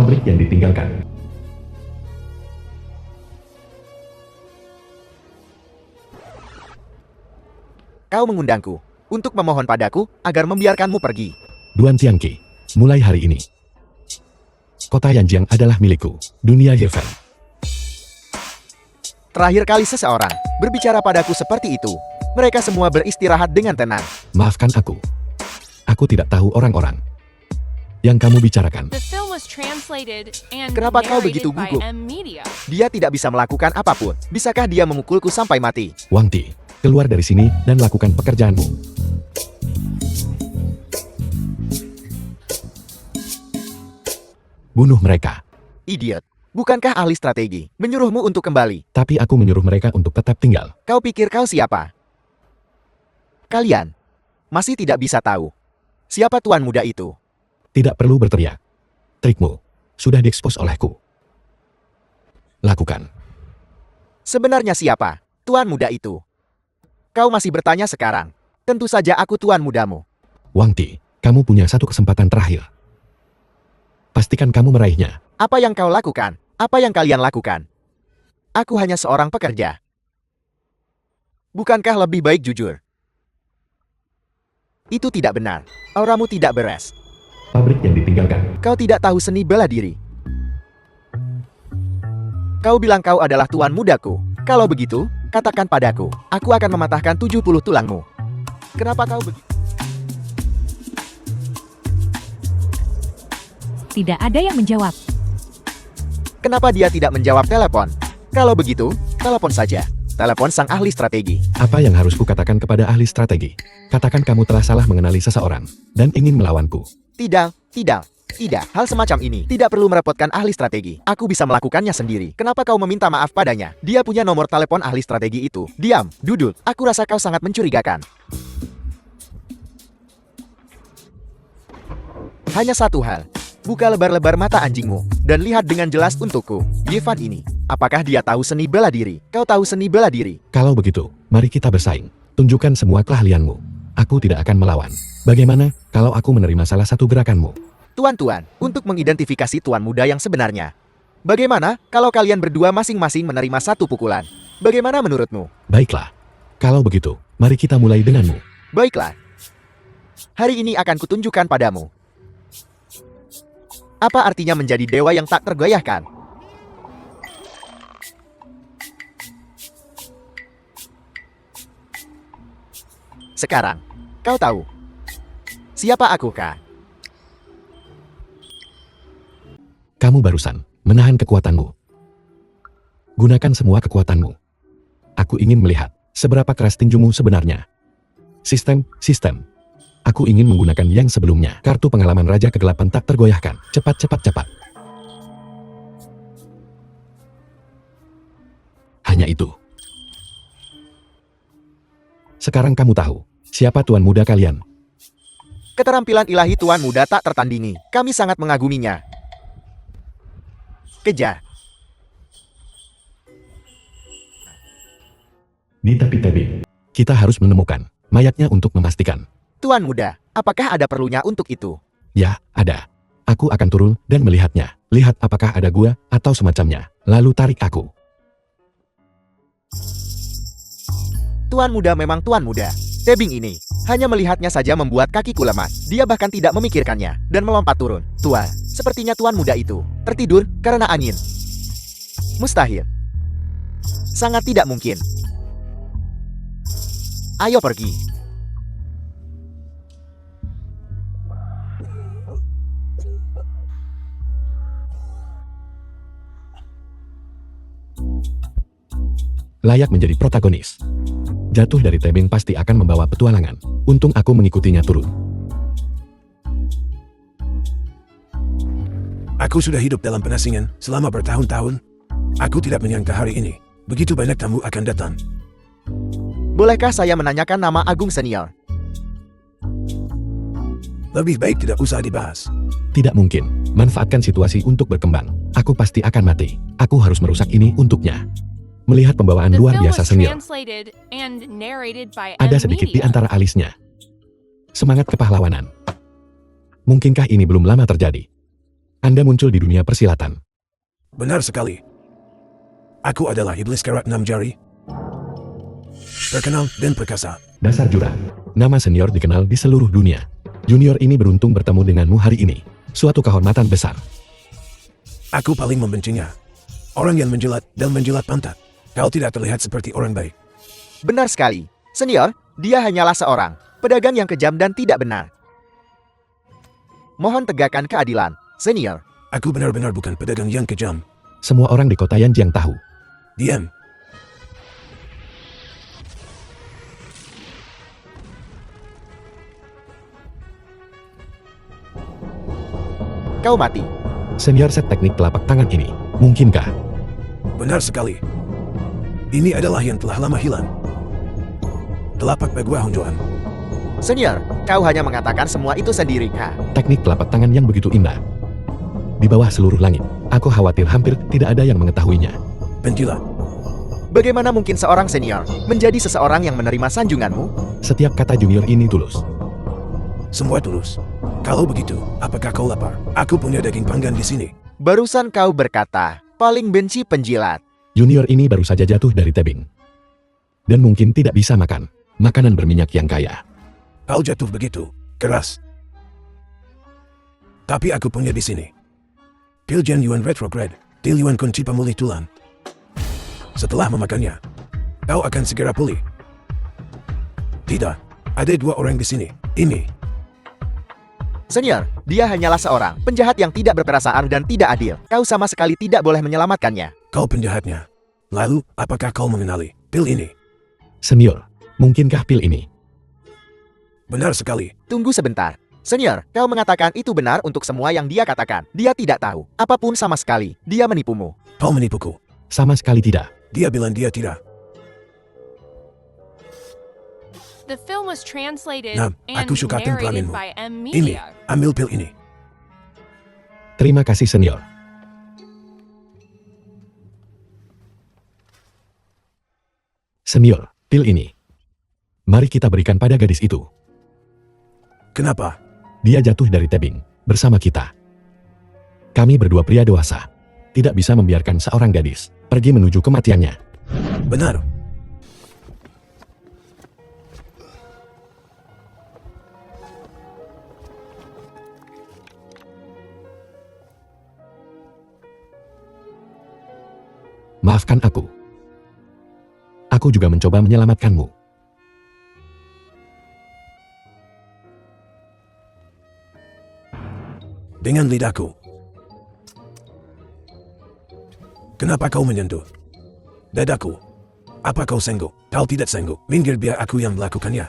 Pabrik yang ditinggalkan. Kau mengundangku untuk memohon padaku agar membiarkanmu pergi. Duan Tiangqi, mulai hari ini, kota Yanjiang adalah milikku. Dunia Yevan. Terakhir kali seseorang berbicara padaku seperti itu, mereka semua beristirahat dengan tenang. Maafkan aku. Aku tidak tahu orang-orang yang kamu bicarakan. Kenapa kau begitu gugup? Dia tidak bisa melakukan apapun. Bisakah dia memukulku sampai mati? Wang Ti, keluar dari sini dan lakukan pekerjaanmu. Bunuh mereka. Idiot. Bukankah ahli strategi menyuruhmu untuk kembali? Tapi aku menyuruh mereka untuk tetap tinggal. Kau pikir kau siapa? Kalian masih tidak bisa tahu siapa tuan muda itu. Tidak perlu berteriak. Trikmu sudah diekspos olehku. Lakukan. Sebenarnya siapa tuan muda itu? Kau masih bertanya sekarang? Tentu saja aku tuan mudamu. Wang Ti, kamu punya satu kesempatan terakhir. Pastikan kamu meraihnya. Apa yang kau lakukan? Apa yang kalian lakukan? Aku hanya seorang pekerja. Bukankah lebih baik jujur? Itu tidak benar. Auramu tidak beres. Pabrik yang ditinggalkan. Kau tidak tahu seni bela diri. Kau bilang kau adalah tuan mudaku. Kalau begitu, katakan padaku. Aku akan mematahkan 70 tulangmu. Kenapa kau begitu? Tidak ada yang menjawab. Kenapa dia tidak menjawab telepon? Kalau begitu, telepon saja. Telepon sang ahli strategi. Apa yang harus kukatakan kepada ahli strategi? Katakan kamu telah salah mengenali seseorang dan ingin melawanku. Tidak. Hal semacam ini tidak perlu merepotkan ahli strategi. Aku bisa melakukannya sendiri. Kenapa kau meminta maaf padanya? Dia punya nomor telepon ahli strategi itu. Diam, duduk. Aku rasa kau sangat mencurigakan. Hanya satu hal. Buka lebar-lebar mata anjingmu dan lihat dengan jelas untukku. Yevan ini, apakah dia tahu seni bela diri? Kau tahu seni bela diri? Kalau begitu, mari kita bersaing. Tunjukkan semua keahlianmu. Aku tidak akan melawan. Bagaimana kalau aku menerima salah satu gerakanmu? Tuan-tuan, untuk mengidentifikasi tuan muda yang sebenarnya. Bagaimana kalau kalian berdua masing-masing menerima satu pukulan? Bagaimana menurutmu? Baiklah. Kalau begitu, mari kita mulai denganmu. Baiklah. Hari ini akan kutunjukkan padamu. Apa artinya menjadi dewa yang tak tergoyahkan? Sekarang, kau tahu siapa aku, kah? Kamu barusan menahan kekuatanmu. Gunakan semua kekuatanmu. Aku ingin melihat seberapa keras tinjumu sebenarnya. Sistem. Aku ingin menggunakan yang sebelumnya. Kartu pengalaman Raja Kegelapan tak tergoyahkan. Cepat. Hanya itu. Sekarang kamu tahu siapa tuan muda kalian. Keterampilan ilahi tuan muda tak tertandingi. Kami sangat mengaguminya. Kejar. Di tepi tebing. Kita harus menemukan mayatnya untuk memastikan. Tuan muda, apakah ada perlunya untuk itu? Ya, ada. Aku akan turun dan melihatnya. Lihat apakah ada gua atau semacamnya. Lalu tarik aku. Tuan muda memang tuan muda. Tebing ini, hanya melihatnya saja membuat kakiku lemah. Dia bahkan tidak memikirkannya, dan melompat turun. Tua, sepertinya tuan muda itu tertidur karena angin. Mustahil. Sangat tidak mungkin. Ayo pergi. Layak menjadi protagonis. Jatuh dari tebing pasti akan membawa petualangan. Untung aku mengikutinya turun. Aku sudah hidup dalam pengasingan selama bertahun-tahun. Aku tidak menyangka hari ini begitu banyak tamu akan datang. Bolehkah saya menanyakan nama Agung Senior? Lebih baik tidak usah dibahas. Tidak mungkin. Manfaatkan situasi untuk berkembang. Aku pasti akan mati. Aku harus merusak ini untuknya. Melihat pembawaan luar biasa senior. Ada sedikit di antara alisnya. Semangat kepahlawanan. Mungkinkah ini belum lama terjadi? Anda muncul di dunia persilatan. Benar sekali. Aku adalah iblis kerak 6 jari. Terkenal dan perkasa. Dasar jurang. Nama senior dikenal di seluruh dunia. Junior ini beruntung bertemu denganmu hari ini. Suatu kehormatan besar. Aku paling membencinya. Orang yang menjilat dan menjilat pantat. Kau tidak terlihat seperti orang baik. Benar sekali. Senior, dia hanyalah seorang pedagang yang kejam dan tidak benar. Mohon tegakkan keadilan, senior. Aku benar-benar bukan pedagang yang kejam. Semua orang di kota Yanjiang tahu. Diam. Kau mati. Senior set teknik telapak tangan ini. Mungkinkah? Benar sekali. Ini adalah yang telah lama hilang. Telapak Bagua Honjoan. Senior, kau hanya mengatakan semua itu sendiri, kah? Teknik telapak tangan yang begitu indah. Di bawah seluruh langit, aku khawatir hampir tidak ada yang mengetahuinya. Penjilat. Bagaimana mungkin seorang senior menjadi seseorang yang menerima sanjunganmu? Setiap kata junior ini tulus. Semua tulus. Kalau begitu, apakah kau lapar? Aku punya daging panggang di sini. Barusan kau berkata, paling benci penjilat. Junior ini baru saja jatuh dari tebing. Dan mungkin tidak bisa makan makanan berminyak yang kaya. Kau jatuh begitu keras. Tapi aku punya di sini. Pil Jen Yuan Retrograde, Til Yuan kunci pemulih tulang. Setelah memakannya, kau akan segera pulih. Tidak, ada 2 orang di sini. Ini. Senior, dia hanyalah seorang penjahat yang tidak berperasaan dan tidak adil. Kau sama sekali tidak boleh menyelamatkannya. Kau penjahatnya. Lalu, apakah kau mengenali pil ini? Senior, mungkinkah pil ini? Benar sekali. Tunggu sebentar. Senior, kau mengatakan itu benar untuk semua yang dia katakan. Dia tidak tahu apapun sama sekali. Dia menipumu. Kau menipuku. Sama sekali tidak. Dia bilang dia tidak. The film was translated Nah, and aku suka narrated temperamenmu. by M Ini, Media. ambil pil ini. Terima kasih senior. Senior, pil ini. Mari kita berikan pada gadis itu. Kenapa? Dia jatuh dari tebing bersama kita. Kami berdua pria dewasa tidak bisa membiarkan seorang gadis pergi menuju kematiannya. Benar. Maafkan aku. Aku juga mencoba menyelamatkanmu. Dengan lidahku. Kenapa kau menyentuh dadaku? Apa kau sanggup? Kau tidak sanggup. Minggir biar aku yang melakukannya.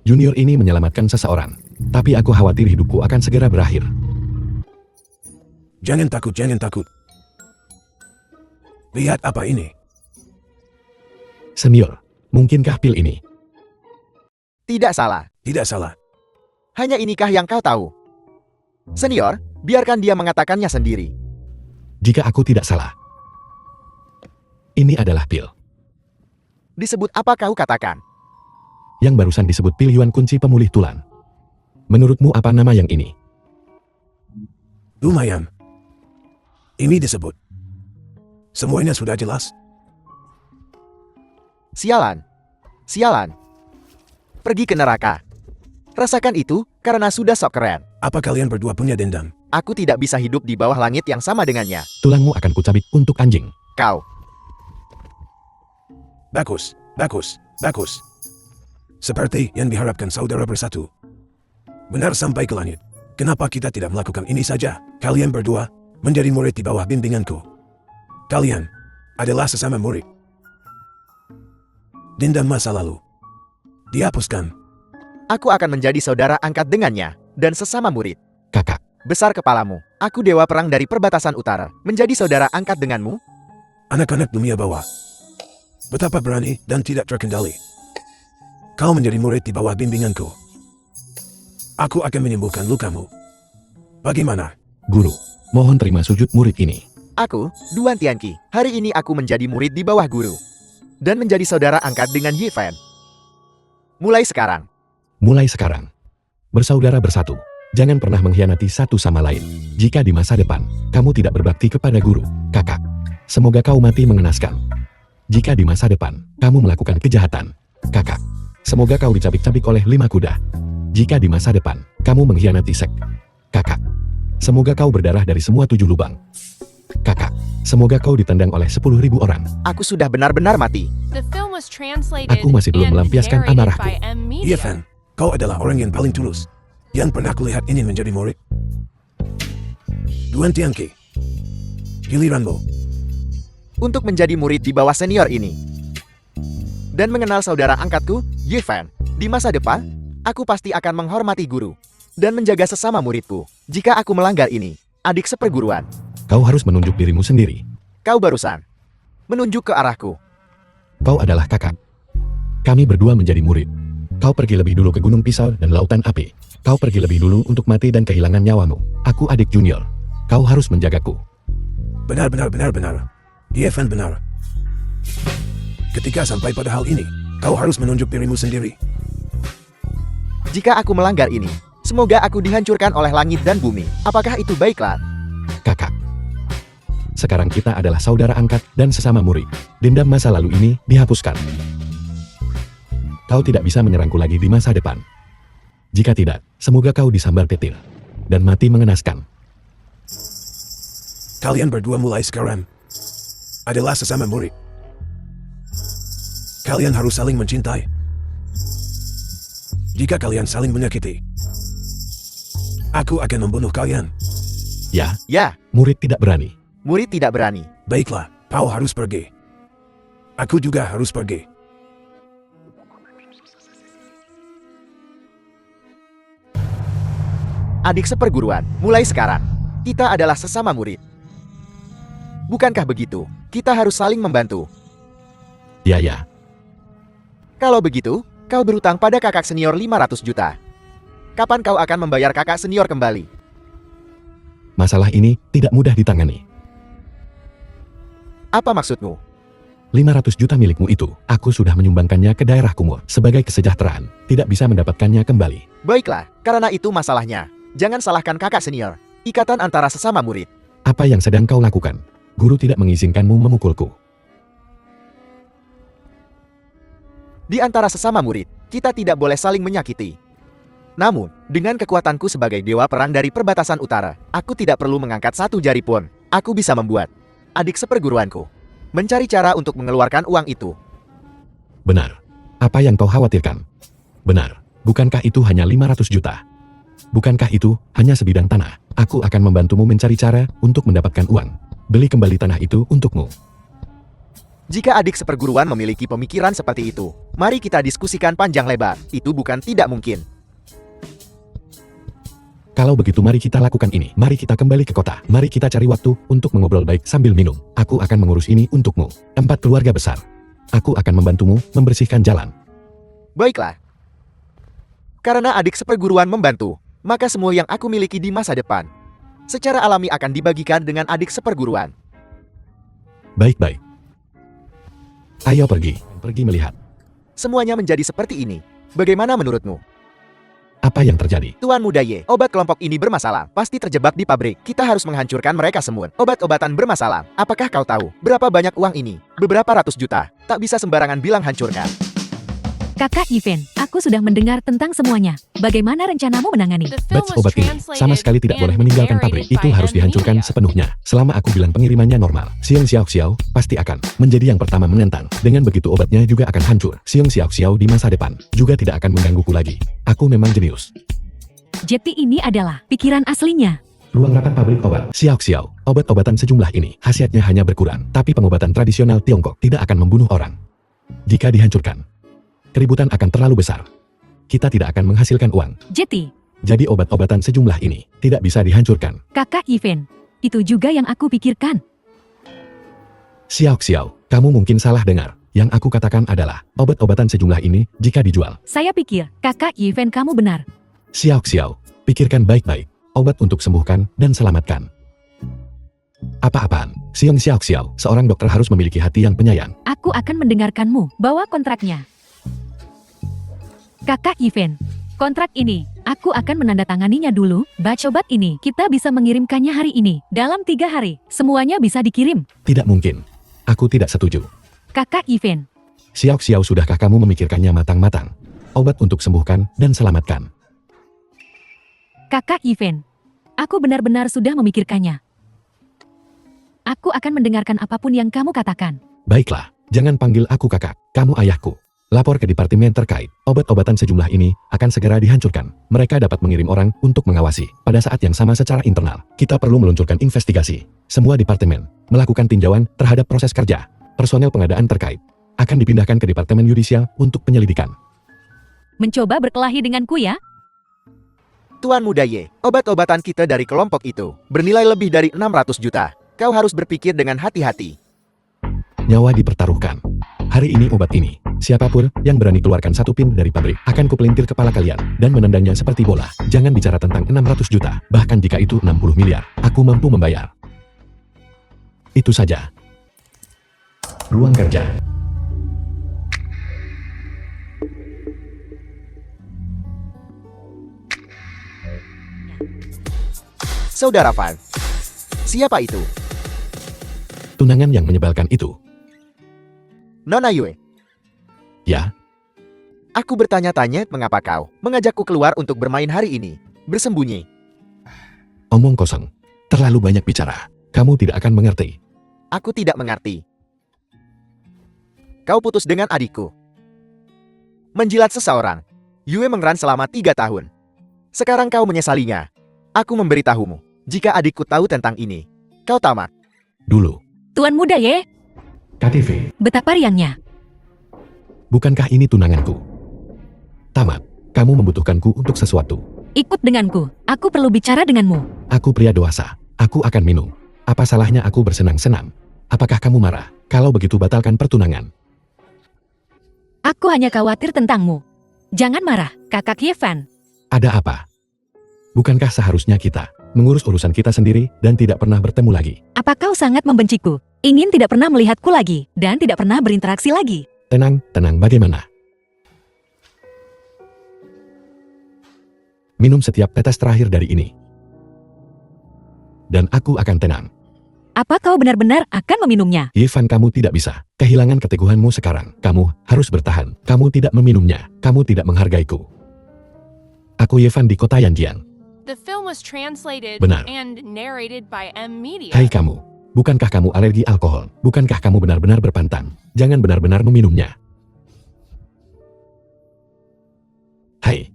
Junior ini menyelamatkan seseorang, tapi aku khawatir hidupku akan segera berakhir. Jangan takut, jangan takut. Lihat apa ini. Senior, mungkinkah pil ini? Tidak salah. Tidak salah. Hanya inikah yang kau tahu? Senior, biarkan dia mengatakannya sendiri. Jika aku tidak salah, ini adalah pil. Disebut apa kau katakan? Yang barusan disebut pil Yuan kunci pemulih tulang. Menurutmu apa nama yang ini? Lumayan. Ini disebut. Semuanya sudah jelas. Sialan. Sialan. Pergi ke neraka. Rasakan itu, karena sudah sok keren. Apa kalian berdua punya dendam? Aku tidak bisa hidup di bawah langit yang sama dengannya. Tulangmu akan kucabik untuk anjing. Kau. Bagus, bagus, bagus. Seperti yang diharapkan saudara bersatu. Benar sampai ke langit. Kenapa kita tidak melakukan ini saja? Kalian berdua menjadi murid di bawah bimbinganku. Kalian adalah sesama murid. Dendam masa lalu dihapuskan. Aku akan menjadi saudara angkat dengannya, dan sesama murid. Kakak, Besar kepalamu, aku dewa perang dari perbatasan utara. Menjadi saudara angkat denganmu? Anak-anak dunia bawah. Betapa berani dan tidak terkendali. Kau menjadi murid di bawah bimbinganku. Aku akan menyembuhkan lukamu. Bagaimana? guru, mohon terima sujud murid ini. Aku, Duan Tianqi. Hari ini aku menjadi murid di bawah guru. Dan menjadi saudara angkat dengan Yi Fan. Mulai sekarang. Mulai sekarang, bersaudara bersatu. Jangan pernah mengkhianati satu sama lain. Jika di masa depan, kamu tidak berbakti kepada guru, kakak, semoga kau mati mengenaskan. Jika di masa depan, kamu melakukan kejahatan, kakak, semoga kau dicabik-cabik oleh 5 kuda. Jika di masa depan, kamu mengkhianati sek, kakak, semoga kau berdarah dari semua 7 lubang. Kakak, semoga kau ditendang oleh 10.000 orang. Aku sudah benar-benar mati. The film was translated Aku masih belum and melampiaskan narrated amarahku. by M. Media. Iya, Fan. Kau adalah orang yang paling tulus. Yang pernah kulihat ingin menjadi murid. Duan Tianqi. Giliranmu. Untuk menjadi murid di bawah senior ini. Dan mengenal saudara angkatku, Ye Fan. Di masa depan, aku pasti akan menghormati guru. Dan menjaga sesama muridku. Jika aku melanggar ini, adik seperguruan, Kau harus menunjuk dirimu sendiri. kau barusan menunjuk ke arahku. Kau adalah kakak. Kami berdua menjadi murid. Kau pergi lebih dulu ke Gunung Pisau dan Lautan Api. Kau pergi lebih dulu untuk mati dan kehilangan nyawamu. Aku adik junior. Kau harus menjagaku. Benar. Iya, Fan, benar. Ketika sampai pada hal ini, kau harus menunjuk dirimu sendiri. Jika aku melanggar ini, semoga aku dihancurkan oleh langit dan bumi. Apakah itu baiklah? Kakak. Sekarang kita adalah saudara angkat dan sesama murid. Dendam masa lalu ini dihapuskan. Kau tidak bisa menyerangku lagi di masa depan. Jika tidak, semoga kau disambar petir dan mati mengenaskan. Kalian berdua mulai sekarang adalah sesama murid. Kalian harus saling mencintai. Jika kalian saling menyakiti, aku akan membunuh kalian. Ya, Ya, murid tidak berani. murid tidak berani. Baiklah, kau harus pergi. Aku juga harus pergi. Adik seperguruan, mulai sekarang, kita adalah sesama murid. Bukankah begitu? Kita harus saling membantu. Ya. Kalau begitu, kau berutang pada kakak senior 500 juta. Kapan kau akan membayar kakak senior kembali? Masalah ini tidak mudah ditangani. Apa maksudmu? 500 juta milikmu itu, aku sudah menyumbangkannya ke daerah Kumur sebagai kesejahteraan. Tidak bisa mendapatkannya kembali. Baiklah, karena itu masalahnya. Jangan salahkan kakak senior. Ikatan antara sesama murid. Apa yang sedang kau lakukan? Guru tidak mengizinkanmu memukulku. Di antara sesama murid, kita tidak boleh saling menyakiti. Namun, dengan kekuatanku sebagai dewa perang dari perbatasan utara, aku tidak perlu mengangkat satu jari pun. Aku bisa membuat adik seperguruanku mencari cara untuk mengeluarkan uang itu. Benar. Apa yang kau khawatirkan? Benar. Bukankah itu hanya 500 juta? Bukankah itu hanya sebidang tanah? Aku akan membantumu mencari cara untuk mendapatkan uang. Beli kembali tanah itu untukmu. Jika adik seperguruan memiliki pemikiran seperti itu, mari kita diskusikan panjang lebar. Itu bukan tidak mungkin. Kalau begitu mari kita lakukan ini. Mari kita kembali ke kota. Mari kita cari waktu untuk mengobrol baik sambil minum. Aku akan mengurus ini untukmu. Tempat keluarga besar. Aku akan membantumu membersihkan jalan. Baiklah. Karena adik seperguruan membantu, maka semua yang aku miliki di masa depan secara alami akan dibagikan dengan adik seperguruan. Baik-baik. Ayo pergi. Pergi melihat. Semuanya menjadi seperti ini. Bagaimana menurutmu? Apa yang terjadi? Tuan Muda Ye, obat kelompok ini bermasalah. Pasti terjebak di pabrik. Kita harus menghancurkan mereka semua. Obat-obatan bermasalah. Apakah kau tahu berapa banyak uang ini? Beberapa ratus juta. Tak bisa sembarangan bilang hancurkan. Kakak Yifen, aku sudah mendengar tentang semuanya. Bagaimana rencanamu menangani? The film Batch was obat ini translated sama sekali tidak boleh and meninggalkan pabrik. narrated Itu by harus M. dihancurkan Media. sepenuhnya. Selama aku bilang pengirimannya normal, Siong Xiao Xiao pasti akan menjadi yang pertama menentang. Dengan begitu obatnya juga akan hancur. Siong Xiao Xiao di masa depan juga tidak akan menggangguku lagi. Aku memang jenius. Jeti ini adalah pikiran aslinya. Ruang rapat pabrik obat. Xiao Xiao, obat-obatan sejumlah ini khasiatnya hanya berkurang. Tapi pengobatan tradisional Tiongkok tidak akan membunuh orang. Jika dihancurkan, keributan akan terlalu besar. Kita tidak akan menghasilkan uang. Jeti, Jadi obat-obatan sejumlah ini tidak bisa dihancurkan. Kakak Yifen, itu juga yang aku pikirkan. Xiao Xiao, kamu mungkin salah dengar. Yang aku katakan adalah, obat-obatan sejumlah ini jika dijual. Saya pikir, Kakak Yifen kamu benar. Xiao Xiao, pikirkan baik-baik. Obat untuk sembuhkan dan selamatkan. Apa-apaan? Siong Xiao Xiao, seorang dokter harus memiliki hati yang penyayang. Aku akan mendengarkanmu. Bawa kontraknya. Kakak Yifen, kontrak ini Aku akan menandatanganinya dulu. Batch obat ini, kita bisa mengirimkannya hari ini. Dalam 3 hari, semuanya bisa dikirim. Tidak mungkin. Aku tidak setuju. Kakak Yifan, Xiao Xiao, sudahkah kamu memikirkannya matang-matang? Obat untuk sembuhkan dan selamatkan. Kakak Yifan, aku benar-benar sudah memikirkannya. Aku akan mendengarkan apapun yang kamu katakan. Baiklah, jangan panggil aku kakak, kamu ayahku. Lapor ke departemen terkait. Obat-obatan sejumlah ini akan segera dihancurkan. Mereka dapat mengirim orang untuk mengawasi. Pada saat yang sama secara internal, kita perlu meluncurkan investigasi. Semua departemen melakukan tinjauan terhadap proses kerja. Personel pengadaan terkait akan dipindahkan ke departemen yudisial untuk penyelidikan. Mencoba berkelahi denganku ya? Tuan Muda Ye, obat-obatan kita dari kelompok itu bernilai lebih dari 600 juta. Kau harus berpikir dengan hati-hati. Nyawa dipertaruhkan. Hari ini obat ini, siapapun yang berani keluarkan satu pin dari pabrik akan kupelintir kepala kalian dan menendangnya seperti bola. Jangan bicara tentang 600 juta, bahkan jika itu 60 miliar, aku mampu membayar. Itu saja. Ruang kerja. Saudara Van, siapa itu? Tunangan yang menyebalkan itu. Nona Yue, Ya, aku bertanya-tanya mengapa kau mengajakku keluar untuk bermain hari ini. Bersembunyi. omong kosong. Terlalu banyak bicara. Kamu tidak akan mengerti. Aku tidak mengerti. Kau putus dengan adikku. Menjilat seseorang. Yue mengeran selama 3 tahun. Sekarang kau menyesalinya. Aku memberitahumu. Jika adikku tahu tentang ini, kau tamat. Dulu, Tuan Muda Ye, KTV. betapa riangnya. Bukankah ini tunanganku? Tamat. Kamu membutuhkanku untuk sesuatu. Ikut denganku, aku perlu bicara denganmu. Aku pria dewasa. Aku akan minum. Apa salahnya aku bersenang-senang? Apakah kamu marah? Kalau begitu batalkan pertunangan. Aku hanya khawatir tentangmu. Jangan marah, kakak Yifan. Ada apa? Bukankah seharusnya kita mengurus urusan kita sendiri dan tidak pernah bertemu lagi? Apa kau sangat membenciku? Ingin tidak pernah melihatku lagi, dan tidak pernah berinteraksi lagi? Tenang, tenang, bagaimana? Minum setiap tetes terakhir dari ini. Dan aku akan tenang. Apa kau benar-benar akan meminumnya? Yifan, kamu tidak bisa. Kehilangan keteguhanmu sekarang. Kamu harus bertahan. Kamu tidak meminumnya. Kamu tidak menghargaiku. Aku Yifan di kota Yanjian. The film was translated Benar. and narrated by M Media. Hai kamu. Bukankah kamu alergi alkohol? Bukankah kamu benar-benar berpantang? Jangan benar-benar meminumnya. Hai.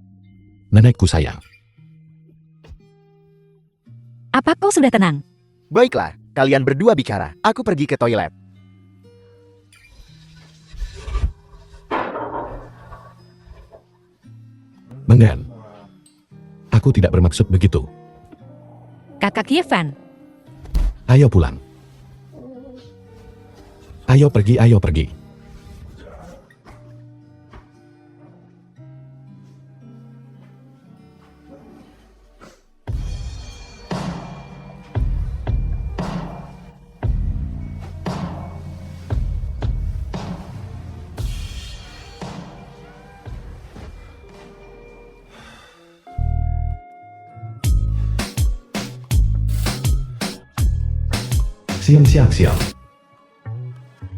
Nenekku sayang. Apa kau sudah tenang? Baiklah, kalian berdua bicara. Aku pergi ke toilet. Menggan. Aku tidak bermaksud begitu. Kakak Yifan, Ayo pulang. Ayo pergi, ayo pergi. Siang.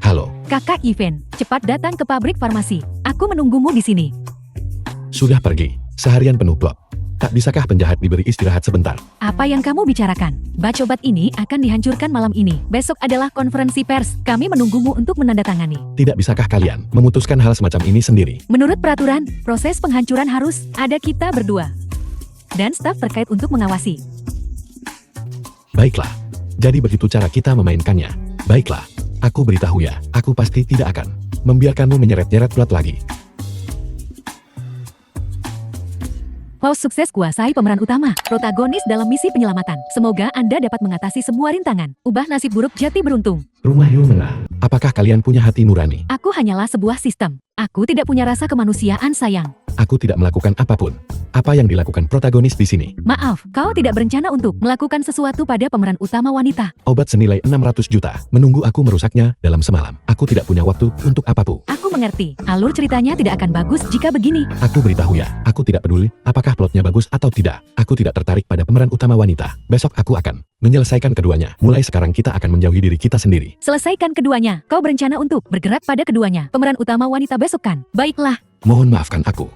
Halo, kakak Yifan, cepat datang ke pabrik farmasi. Aku menunggumu di sini. sudah pergi. Seharian penuh plot. Tak bisakah penjahat diberi istirahat sebentar? Apa yang kamu bicarakan? Batch obat ini akan dihancurkan malam ini. Besok adalah konferensi pers. Kami menunggumu untuk menandatangani. Tidak bisakah kalian memutuskan hal semacam ini sendiri? Menurut peraturan, proses penghancuran harus ada kita berdua. Dan staf terkait untuk mengawasi. Baiklah. Jadi begitu cara kita memainkannya. Baiklah. Aku beritahu ya, aku pasti tidak akan membiarkanmu menyeret-nyeret plot lagi. Wow, sukses kuasai pemeran utama, protagonis dalam misi penyelamatan. Semoga Anda dapat mengatasi semua rintangan. Ubah nasib buruk jadi beruntung. Rumah Yu Menah. Apakah kalian punya hati nurani? Aku hanyalah sebuah sistem. Aku tidak punya rasa kemanusiaan, sayang. Aku tidak melakukan apapun. Apa yang dilakukan protagonis di sini? Maaf, kau tidak berencana untuk melakukan sesuatu pada pemeran utama wanita. Obat senilai 600 juta. Menunggu aku merusaknya dalam semalam. Aku tidak punya waktu untuk apapun. Aku mengerti. Alur ceritanya tidak akan bagus jika begini. Aku beritahu ya, aku tidak peduli apakah plotnya bagus atau tidak. Aku tidak tertarik pada pemeran utama wanita. Besok aku akan menyelesaikan keduanya. Mulai sekarang kita akan menjauhi diri kita sendiri. Selesaikan keduanya. Kau berencana untuk bergerak pada keduanya. Pemeran utama wanita besok kan? Baiklah. Mohon maafkan aku.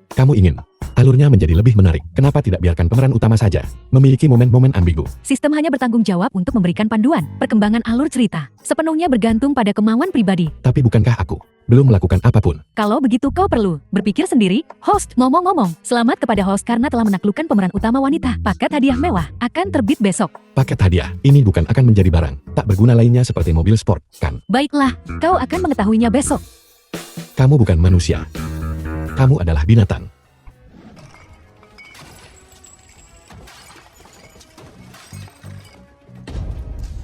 Kamu ingin alurnya menjadi lebih menarik. Kenapa tidak biarkan pemeran utama saja memiliki momen-momen ambigu? Sistem hanya bertanggung jawab untuk memberikan panduan. Perkembangan alur cerita sepenuhnya bergantung pada kemauan pribadi. Tapi bukankah aku belum melakukan apapun? Kalau begitu kau perlu berpikir sendiri. Host, ngomong-ngomong, selamat kepada host karena telah menaklukkan pemeran utama wanita. Paket hadiah mewah akan terbit besok. Paket hadiah ini bukan akan menjadi barang tak berguna lainnya seperti mobil sport, kan? Baiklah, kau akan mengetahuinya besok. Kamu bukan manusia. Kamu adalah binatang.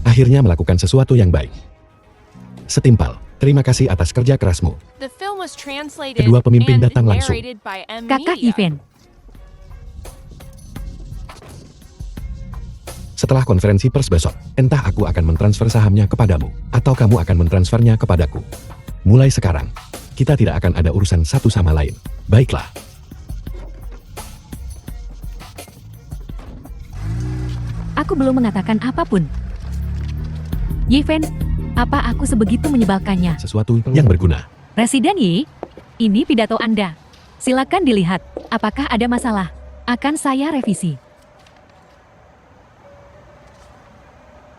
Akhirnya melakukan sesuatu yang baik. Setimpal, terima kasih atas kerja kerasmu. The film was translated Kedua pemimpin and datang langsung. narrated by M Kakak Media. Event. Setelah konferensi pers besok, entah aku akan mentransfer sahamnya kepadamu, atau kamu akan mentransfernya kepadaku. Mulai sekarang, kita tidak akan ada urusan satu sama lain. Baiklah. Aku belum mengatakan apapun. Yeven, apa aku sebegitu menyebalkannya? Sesuatu yang berguna. Presiden Yi, ini pidato Anda. Silakan dilihat. Apakah ada masalah? Akan saya revisi.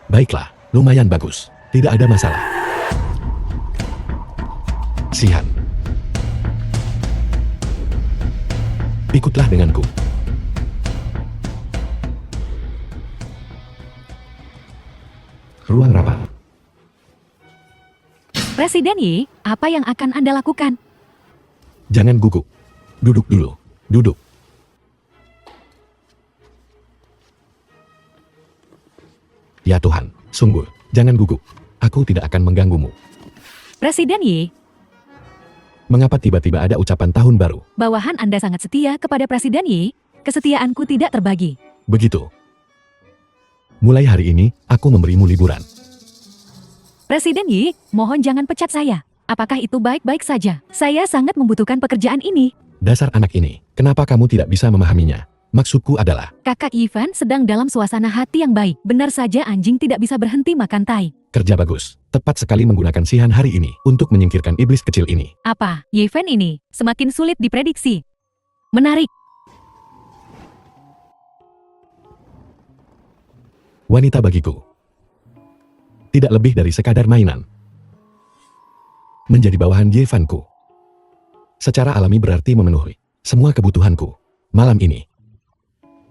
Baiklah, lumayan bagus. Tidak ada masalah. Sihan. Ikutlah denganku. Ruang rapat. Presiden Yi, apa yang akan Anda lakukan? Jangan gugup. Duduk dulu. Duduk. Ya Tuhan, sungguh, jangan gugup. Aku tidak akan mengganggumu. Presiden Yi, Mengapa tiba-tiba ada ucapan tahun baru? bawahan Anda sangat setia kepada Presiden Yi. Kesetiaanku tidak terbagi. Begitu. Mulai hari ini, aku memberimu liburan. Presiden Yi, mohon jangan pecat saya. Apakah itu baik-baik saja? Saya sangat membutuhkan pekerjaan ini. Dasar anak ini, kenapa kamu tidak bisa memahaminya? Maksudku adalah, Kakak Ivan sedang dalam suasana hati yang baik. Benar saja anjing tidak bisa berhenti makan tai. kerja bagus. Tepat sekali menggunakan Sihan hari ini untuk menyingkirkan iblis kecil ini. Apa, Yeven ini semakin sulit diprediksi. Menarik. Wanita bagiku tidak lebih dari sekadar mainan. Menjadi bawahan Yevanku secara alami berarti memenuhi semua kebutuhanku. Malam ini,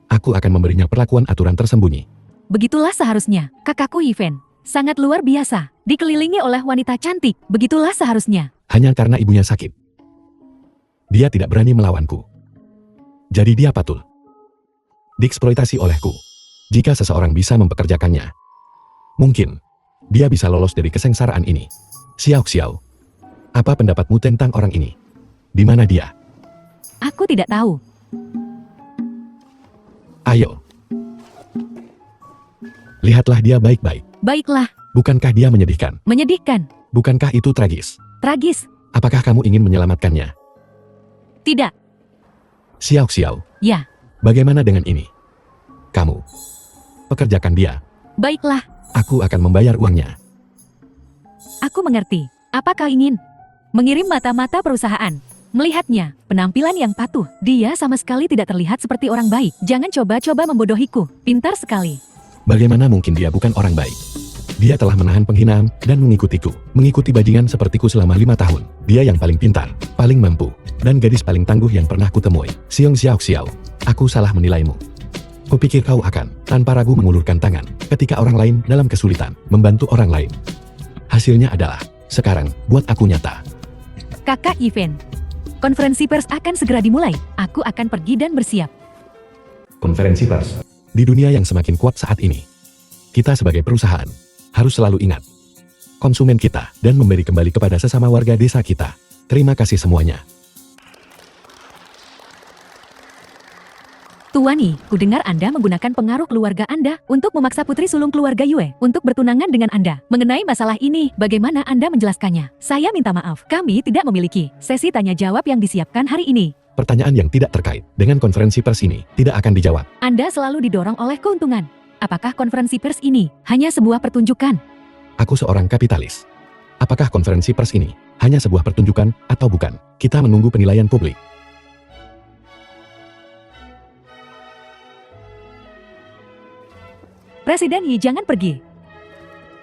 aku akan memberinya perlakuan aturan tersembunyi. Begitulah seharusnya, kakakku Yeven. Sangat luar biasa, dikelilingi oleh wanita cantik. Begitulah seharusnya. Hanya karena ibunya sakit, dia tidak berani melawanku. Jadi dia patul dieksploitasi olehku. Jika seseorang bisa mempekerjakannya, mungkin dia bisa lolos dari kesengsaraan ini. Xiao Xiao, apa pendapatmu tentang orang ini? Di mana dia? Aku tidak tahu. Ayo, lihatlah dia baik-baik. Baiklah, Bukankah dia menyedihkan? menyedihkan, Bukankah itu tragis? tragis. Apakah kamu ingin menyelamatkannya? Tidak, Xiao Xiao, ya, bagaimana dengan ini? Kamu pekerjakan dia. baiklah. Aku akan membayar uangnya. Aku mengerti. Apa kau ingin? Mengirim mata-mata perusahaan. Melihatnya, penampilan yang patuh. Dia sama sekali tidak terlihat seperti orang baik. Jangan coba-coba membodohiku. Pintar sekali. Bagaimana mungkin dia bukan orang baik? Dia telah menahan penghinaan dan mengikutiku. Mengikuti bajingan sepertiku selama 5 tahun. Dia yang paling pintar, paling mampu, dan gadis paling tangguh yang pernah kutemui. Xiong Xiao Xiao, aku salah menilaimu. Kupikir kau akan, tanpa ragu mengulurkan tangan, ketika orang lain dalam kesulitan, membantu orang lain. Hasilnya adalah, sekarang, buat aku nyata. Kakak Yeven, konferensi pers akan segera dimulai. Aku akan pergi dan bersiap. Konferensi pers. Di dunia yang semakin kuat saat ini, kita sebagai perusahaan, harus selalu ingat. konsumen kita, dan memberi kembali kepada sesama warga desa kita. Terima kasih semuanya. Tuan Yi, kudengar Anda menggunakan pengaruh keluarga Anda untuk memaksa putri sulung keluarga Yue untuk bertunangan dengan Anda. Mengenai masalah ini, bagaimana Anda menjelaskannya? Saya minta maaf, kami tidak memiliki sesi tanya jawab yang disiapkan hari ini. Pertanyaan yang tidak terkait dengan konferensi pers ini tidak akan dijawab. Anda selalu didorong oleh keuntungan. Apakah konferensi pers ini hanya sebuah pertunjukan? Aku seorang kapitalis. Apakah konferensi pers ini hanya sebuah pertunjukan atau bukan? Kita menunggu penilaian publik. Presiden Yi jangan pergi.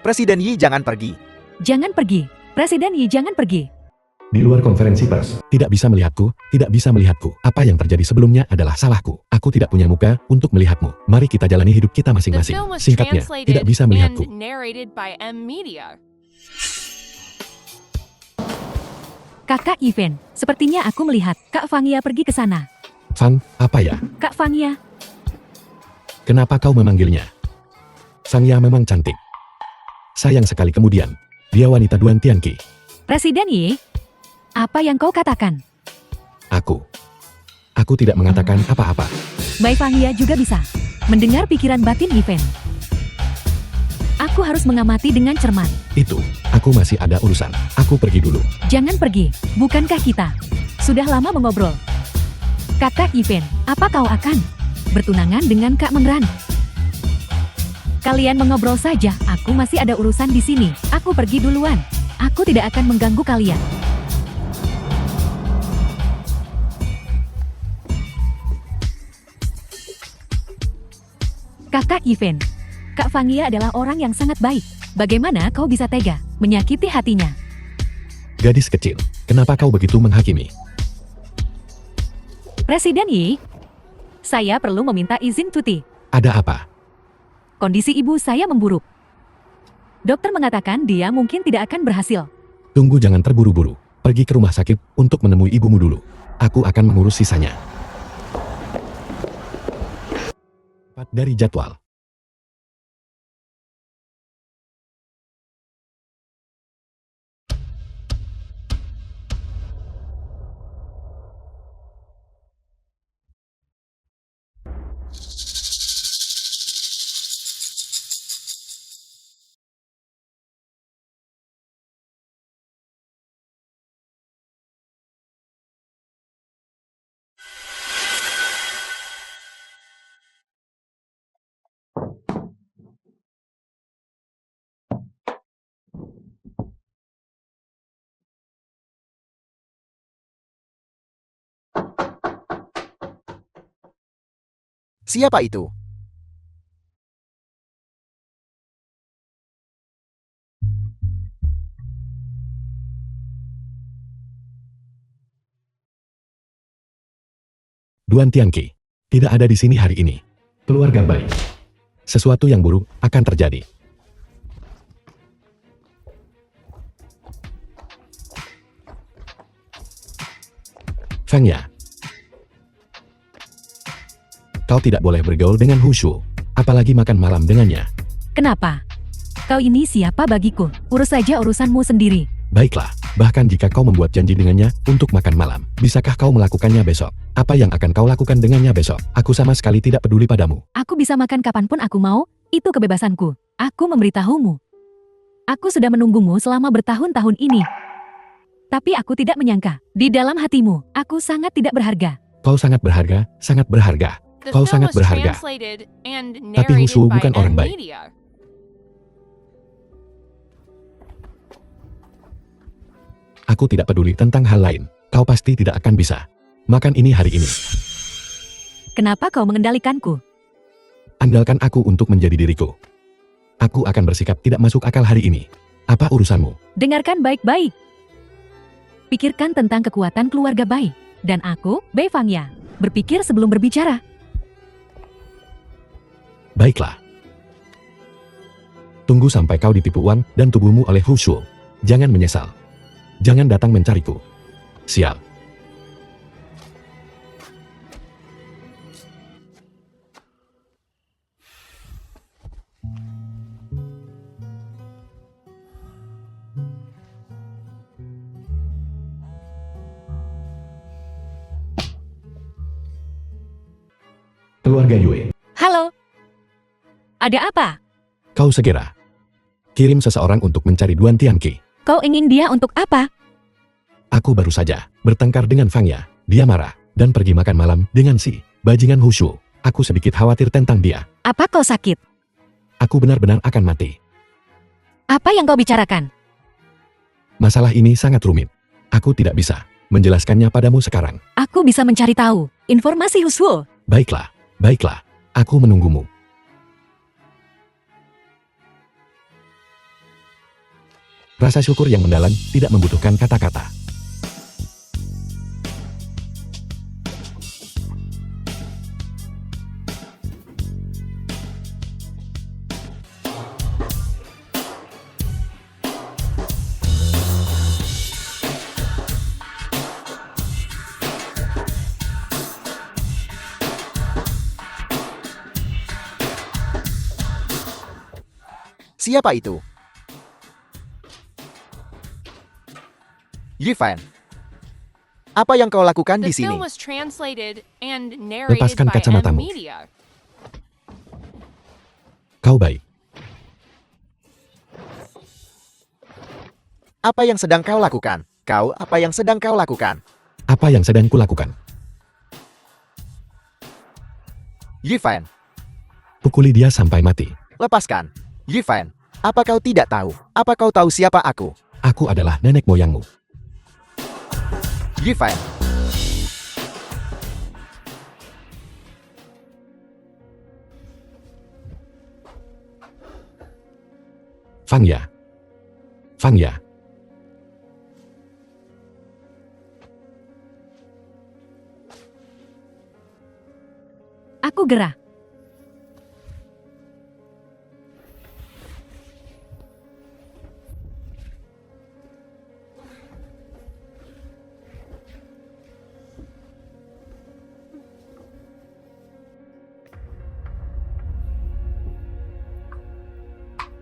Presiden Yi jangan pergi. Jangan pergi. Presiden Yi jangan pergi. Di luar konferensi pers, tidak bisa melihatku, tidak bisa melihatku. Apa yang terjadi sebelumnya adalah salahku. Aku tidak punya muka untuk melihatmu. Mari kita jalani hidup kita The masing-masing. film was Singkatnya, translated tidak bisa melihatku. and narrated by M Media. Kakak Yven, sepertinya aku melihat Kak Fangia pergi ke sana. Fang, apa ya? Kak Fangia, Kenapa kau memanggilnya? Sangya memang cantik. Sayang sekali kemudian, dia wanita Duan Tianqi. Presiden Yi, apa yang kau katakan? Aku tidak mengatakan apa-apa. Bai Fangia juga bisa mendengar pikiran batin Yven. Aku harus mengamati dengan cermat. Itu, aku masih ada urusan. Aku pergi dulu. Jangan pergi, bukankah kita sudah lama mengobrol? Kakak Yven, apa kau akan bertunangan dengan Kak Mengran? Kalian mengobrol saja, aku masih ada urusan di sini. Aku pergi duluan. Aku tidak akan mengganggu kalian. Kakak Yven, Kak Fangia adalah orang yang sangat baik. Bagaimana kau bisa tega menyakiti hatinya? Gadis kecil, kenapa kau begitu menghakimi? Presiden Yi, saya perlu meminta izin cuti. Ada apa? Kondisi ibu saya memburuk. Dokter mengatakan dia mungkin tidak akan berhasil. Tunggu, jangan terburu-buru. Pergi ke rumah sakit untuk menemui ibumu dulu. Aku akan mengurus sisanya. Cepat dari jadwal. Siapa itu? Duan Tianqi tidak ada di sini hari ini. Keluarga Bai. Sesuatu yang buruk akan terjadi. Fangya, kau tidak boleh bergaul dengan Hu Shu, apalagi makan malam dengannya. Kenapa? Kau ini siapa bagiku? Urus saja urusanmu sendiri. Baiklah, bahkan jika kau membuat janji dengannya untuk makan malam, bisakah kau melakukannya besok? Apa yang akan kau lakukan dengannya besok? Aku sama sekali tidak peduli padamu. Aku bisa makan kapanpun aku mau, itu kebebasanku. Aku memberitahumu. Aku sudah menunggumu selama bertahun-tahun ini. Tapi aku tidak menyangka, di dalam hatimu, aku sangat tidak berharga. Kau sangat berharga, sangat berharga. The Kau film sangat was berharga. translated and Tapi Hu narrated Shu by bukan orang M baik. Media. Aku tidak peduli tentang hal lain. Kau pasti tidak akan bisa makan ini hari ini. Kenapa kau mengendalikanku? Andalkan aku untuk menjadi diriku. Aku akan bersikap tidak masuk akal hari ini. Apa urusanmu? Dengarkan baik-baik. Pikirkan tentang kekuatan keluarga Bai. Dan aku, Bai Fangya, berpikir sebelum berbicara. Baiklah. Tunggu sampai kau ditipu uang dan tubuhmu oleh Hu Shu. Jangan menyesal. Jangan datang mencariku. Sial. Keluarga Yue, Halo? Ada apa? kau segera kirim seseorang untuk mencari Duan Tianqi. Kau ingin dia untuk apa? Aku baru saja bertengkar dengan Fang Ya. Dia marah dan pergi makan malam dengan si bajingan Hushu. Aku sedikit khawatir tentang dia. Apa kau sakit? Aku benar-benar akan mati. Apa yang kau bicarakan? Masalah ini sangat rumit. Aku tidak bisa menjelaskannya padamu sekarang. Aku bisa mencari tahu informasi Huswo. Baiklah, baiklah. Aku menunggumu. Rasa syukur yang mendalam tidak membutuhkan kata-kata. Siapa itu? Yifan. Apa yang kau lakukan The di sini? film was translated and narrated Lepaskan by M kacamatamu. Media. Kau baik. Apa yang sedang kau lakukan? Apa yang sedang kau lakukan? Apa yang sedang kulakukan? Yifan, Pukuli dia sampai mati. lepaskan. Yifan, apa kau tidak tahu? Apa kau tahu siapa aku? Aku adalah nenek moyangmu. Yifan, Fang Ya. Fang Ya. Aku gerah.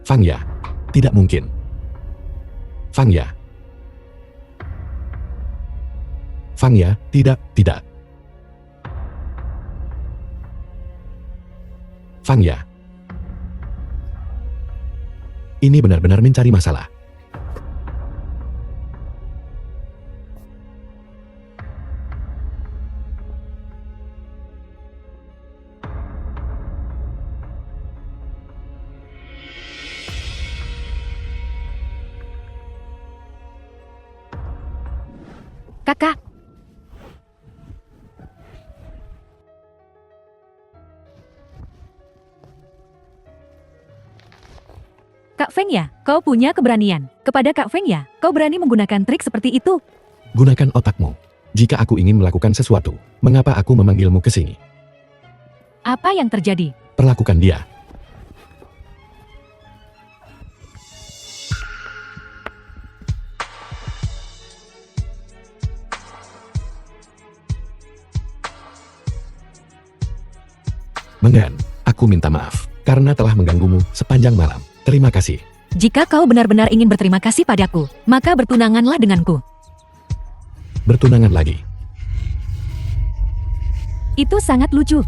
Fang Ya. Tidak mungkin. Fang Ya. Fang Ya, tidak. Fang Ya. Ini benar-benar mencari masalah. Kakak, Kak Feng ya, kau punya keberanian. Kepada Kak Feng ya, kau berani menggunakan trik seperti itu. Gunakan otakmu. Jika aku ingin melakukan sesuatu, mengapa aku memanggilmu ke sini? Apa yang terjadi? Perlakukan dia. Menggan, aku minta maaf karena telah mengganggumu sepanjang malam. Terima kasih. Jika kau benar-benar ingin berterima kasih padaku, maka bertunanganlah denganku. Bertunangan lagi. Itu sangat lucu.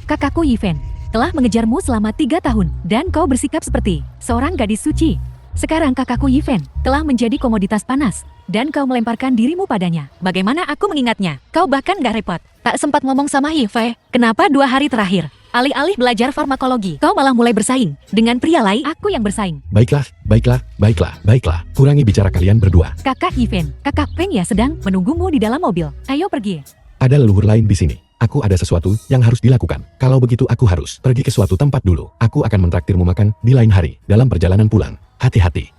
Kakakku Yifen telah mengejarmu selama 3 tahun dan kau bersikap seperti seorang gadis suci. Sekarang kakakku Yifen telah menjadi komoditas panas dan kau melemparkan dirimu padanya. Bagaimana aku mengingatnya? Kau bahkan gak repot. Tak sempat ngomong sama Yife. Kenapa 2 hari terakhir? Alih-alih belajar farmakologi, kau malah mulai bersaing. Dengan pria lain, aku yang bersaing. Baiklah. Kurangi bicara kalian berdua. Kakak Yifen, kakak Feng ya sedang menunggumu di dalam mobil. Ayo pergi. Ada leluhur lain di sini. Aku ada sesuatu yang harus dilakukan. Kalau begitu aku harus pergi ke suatu tempat dulu. Aku akan mentraktirmu makan di lain hari dalam perjalanan pulang. Hati-hati.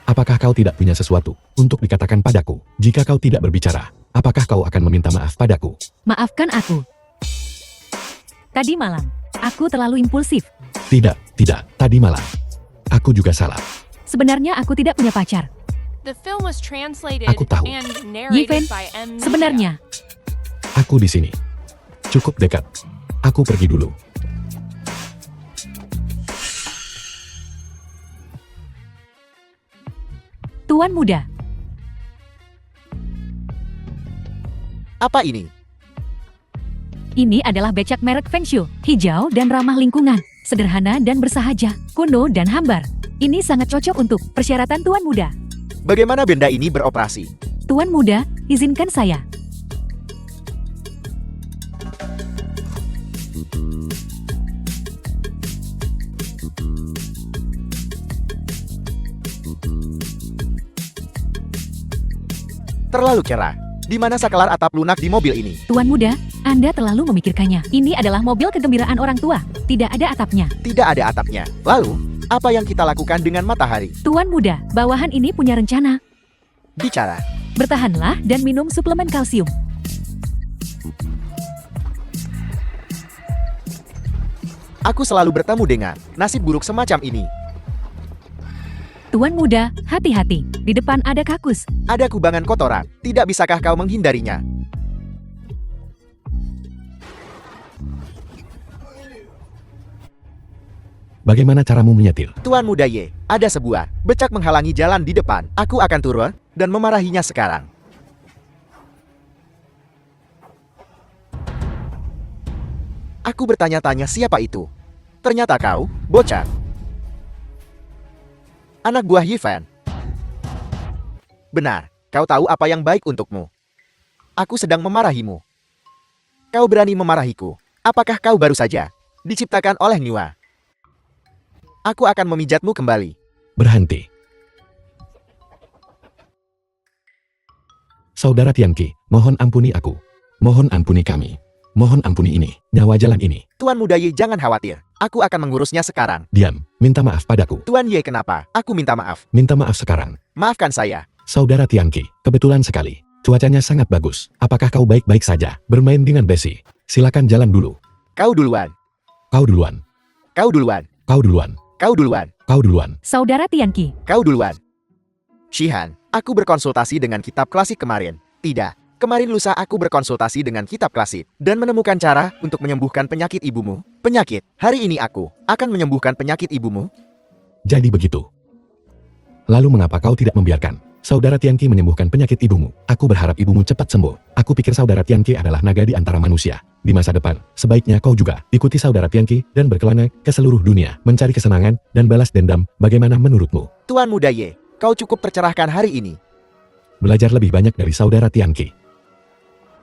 Apakah kau tidak punya sesuatu untuk dikatakan padaku? Jika kau tidak berbicara, apakah kau akan meminta maaf padaku? Maafkan aku. Tadi malam, aku terlalu impulsif. Tidak. Tadi malam. Aku juga salah. Sebenarnya aku tidak punya pacar. The film was translated Aku tahu. and Yifen, narrated by M Media. sebenarnya. Aku di sini. Cukup dekat. Aku pergi dulu. Tuan muda, Apa ini? ini adalah becak merek Fengxiu, hijau dan ramah lingkungan, sederhana dan bersahaja, kuno dan hambar. Ini sangat cocok untuk persyaratan tuan muda. Bagaimana benda ini beroperasi? Tuan muda, izinkan saya. Terlalu cerah. Di mana saklar atap lunak di mobil ini? Tuan muda, Anda terlalu memikirkannya. Ini adalah mobil kegembiraan orang tua. Tidak ada atapnya. Tidak ada atapnya. Lalu, apa yang kita lakukan dengan matahari? Tuan muda, bawahan ini punya rencana. Bicara. Bertahanlah dan minum suplemen kalsium. Aku selalu bertemu dengan nasib buruk semacam ini. Tuan muda, hati-hati. Di depan ada kakus. Ada kubangan kotoran. Tidak bisakah kau menghindarinya? Bagaimana caramu menyetir? Tuan muda Ye, ada sebuah becak menghalangi jalan di depan. Aku akan turun dan memarahinya sekarang. Aku bertanya-tanya siapa itu. Ternyata kau, bocah. Anak buah Yifan. Benar, kau tahu apa yang baik untukmu. Aku sedang memarahimu. Kau berani memarahiku. Apakah kau baru saja diciptakan oleh Niwa? Aku akan memijatmu kembali. Berhenti. Saudara Tianqi, mohon ampuni aku. Mohon ampuni kami. Mohon ampuni ini, nyawa jalan ini. Tuan muda Ye jangan khawatir. Aku akan mengurusnya sekarang. Diam, minta maaf padaku. Tuan Ye kenapa? Aku minta maaf. Minta maaf sekarang. Maafkan saya. Saudara Tianqi, kebetulan sekali. Cuacanya sangat bagus. Apakah kau baik-baik saja? Bermain dengan Besi. Silakan jalan dulu. Kau duluan. Kau duluan. Kau duluan. Kau duluan. Kau duluan. Kau duluan. Saudara Tianqi, Kau duluan. Shihan, aku berkonsultasi dengan kitab klasik kemarin. Tidak. Kemarin lusa aku berkonsultasi dengan kitab klasik dan menemukan cara untuk menyembuhkan penyakit ibumu. Penyakit. Hari ini aku akan menyembuhkan penyakit ibumu. Jadi begitu. Lalu mengapa kau tidak membiarkan Saudara Tianqi menyembuhkan penyakit ibumu? Aku berharap ibumu cepat sembuh. Aku pikir Saudara Tianqi adalah naga di antara manusia. Di masa depan, sebaiknya kau juga ikuti Saudara Tianqi dan berkelana ke seluruh dunia, mencari kesenangan dan balas dendam. Bagaimana menurutmu? Tuan muda Ye, kau cukup tercerahkan hari ini. Belajar lebih banyak dari Saudara Tianqi.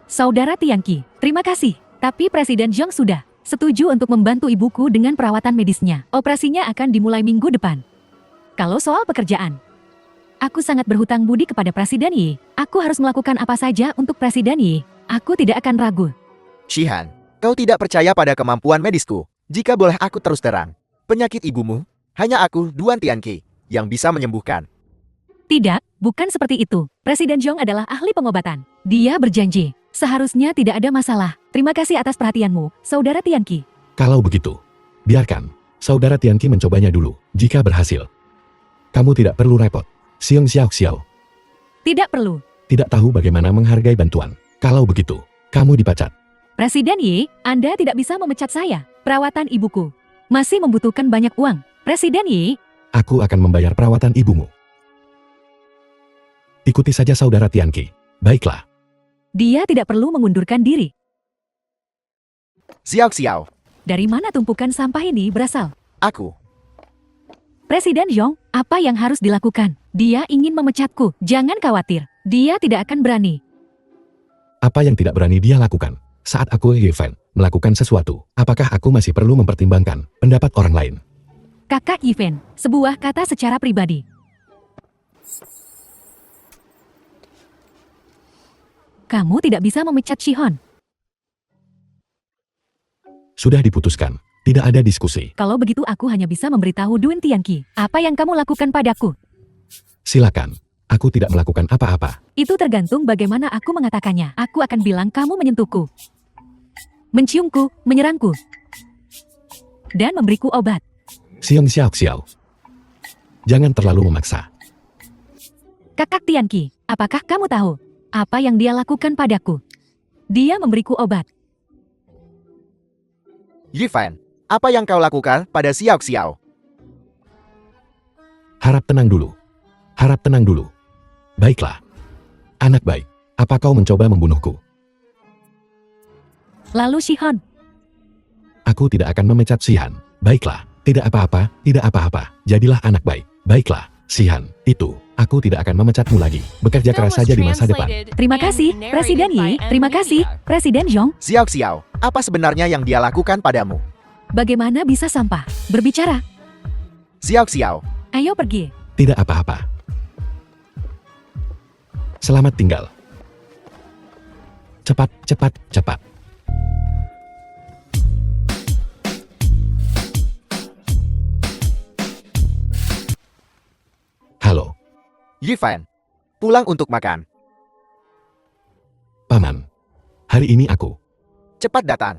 Saudara Tianqi, terima kasih. Tapi Presiden Zhong sudah setuju untuk membantu ibuku dengan perawatan medisnya. Operasinya akan dimulai minggu depan. Kalau soal pekerjaan, aku sangat berhutang budi kepada Presiden Yi. Aku harus melakukan apa saja untuk Presiden Yi. Aku tidak akan ragu. Shihan, kau tidak percaya pada kemampuan medisku. Jika boleh aku terus terang, penyakit ibumu, hanya aku, Duan Tianqi, yang bisa menyembuhkan. Tidak, bukan seperti itu. Presiden Zhong adalah ahli pengobatan. Dia berjanji. Seharusnya tidak ada masalah. Terima kasih atas perhatianmu, Saudara Tianqi. Kalau begitu, biarkan Saudara Tianqi mencobanya dulu. Jika berhasil, kamu tidak perlu repot. Siang Xiao Xiao. Tidak perlu. Tidak tahu bagaimana menghargai bantuan. Kalau begitu, kamu dipecat. Presiden Yi, Anda tidak bisa memecat saya. Perawatan ibuku masih membutuhkan banyak uang. Presiden Yi, Aku akan membayar perawatan ibumu. Ikuti saja Saudara Tianqi. Baiklah. dia tidak perlu mengundurkan diri. Xiao Xiao, Dari mana tumpukan sampah ini berasal? aku. Presiden Zhong, apa yang harus dilakukan? Dia ingin memecatku. Jangan khawatir. Dia tidak akan berani. Apa yang tidak berani dia lakukan? Saat aku Yifan melakukan sesuatu, apakah aku masih perlu mempertimbangkan pendapat orang lain? Kakak Yifan, sebuah kata secara pribadi. Kamu tidak bisa memecat Shihon. Sudah diputuskan. Tidak ada diskusi. Kalau begitu aku hanya bisa memberitahu Duan Tianqi. Apa yang kamu lakukan padaku? Silakan. Aku tidak melakukan apa-apa. Itu tergantung bagaimana aku mengatakannya. Aku akan bilang kamu menyentuhku, menciumku, menyerangku, dan memberiku obat. Siang Xiao Xiao. Jangan terlalu memaksa. Kakak Tianqi, apakah kamu tahu apa yang dia lakukan padaku? Dia memberiku obat. Yifan, apa yang kau lakukan pada Xiao Xiao? Harap tenang dulu. Harap tenang dulu. Baiklah. Anak baik, apa kau mencoba membunuhku? Lalu Shihon, Aku tidak akan memecat Sihan. Baiklah, tidak apa-apa, tidak apa-apa. Jadilah anak baik. Baiklah, Sihan, itu. Aku tidak akan memecatmu lagi. Bekerja Film keras was saja di masa depan. translated terima and kasih, narrated Presiden by Yi, terima kasih, NVIDIA. Presiden Zhong. Xiao Xiao, apa sebenarnya yang dia lakukan padamu? Bagaimana bisa sampah? Berbicara, Xiao Xiao, ayo pergi. Tidak apa-apa. Selamat tinggal. Cepat, cepat, cepat. Halo, Yifan, pulang untuk makan. Paman. Hari ini aku Cepat datang.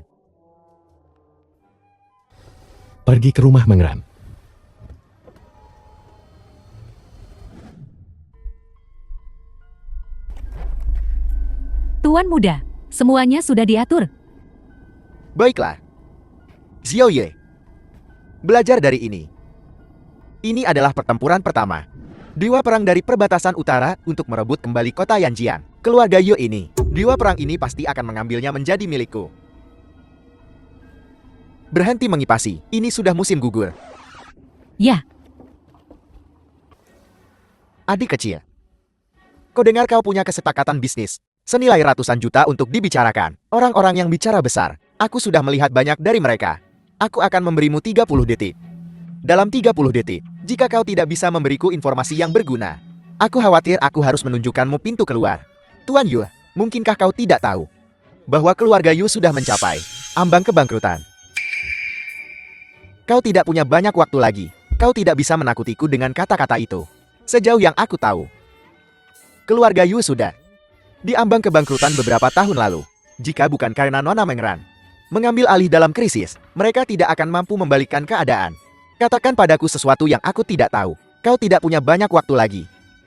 pergi ke rumah Mengran. Tuan muda, semuanya sudah diatur. Baiklah. Xiao Ye, belajar dari ini. Ini adalah pertempuran pertama. Dewa perang dari perbatasan utara untuk merebut kembali kota Yanjian. Keluarga Yu ini, dewa perang ini pasti akan mengambilnya menjadi milikku. Berhenti mengipasi, ini sudah musim gugur. Ya, Adik kecil, kau dengar kau punya kesepakatan bisnis senilai ratusan juta untuk dibicarakan. Orang-orang yang bicara besar, aku sudah melihat banyak dari mereka. Aku akan memberimu 30 detik. Dalam 30 detik, jika kau tidak bisa memberiku informasi yang berguna, aku khawatir aku harus menunjukkanmu pintu keluar. Tuan Yu, mungkinkah kau tidak tahu bahwa keluarga Yu sudah mencapai ambang kebangkrutan? Kau tidak punya banyak waktu lagi. Kau tidak bisa menakutiku dengan kata-kata itu. Sejauh yang aku tahu, keluarga Yu sudah di ambang kebangkrutan beberapa tahun lalu. Jika bukan karena Nona Mengran mengambil alih dalam krisis, mereka tidak akan mampu membalikkan keadaan. Katakan padaku sesuatu yang aku tidak tahu. Kau tidak punya banyak waktu lagi.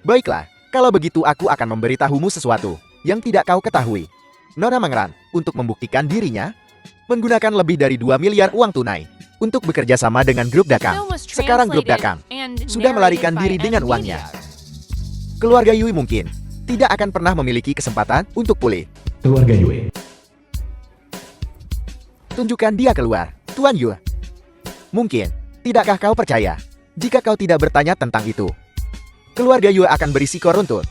Baiklah, kalau begitu aku akan memberitahumu sesuatu yang tidak kau ketahui. Nona Mengran, untuk membuktikan dirinya, menggunakan lebih dari 2 miliar uang tunai untuk bekerja sama dengan grup Dakang. Film was Sekarang grup translated Dakang and sudah melarikan narrated diri by dengan NVIDIA. uangnya. Keluarga Yui mungkin tidak akan pernah memiliki kesempatan untuk pulih. Keluarga Yue. Tunjukkan dia keluar, Tuan Yu. Mungkin, tidakkah kau percaya jika kau tidak bertanya tentang itu? Keluarga Yu akan berisiko runtuh.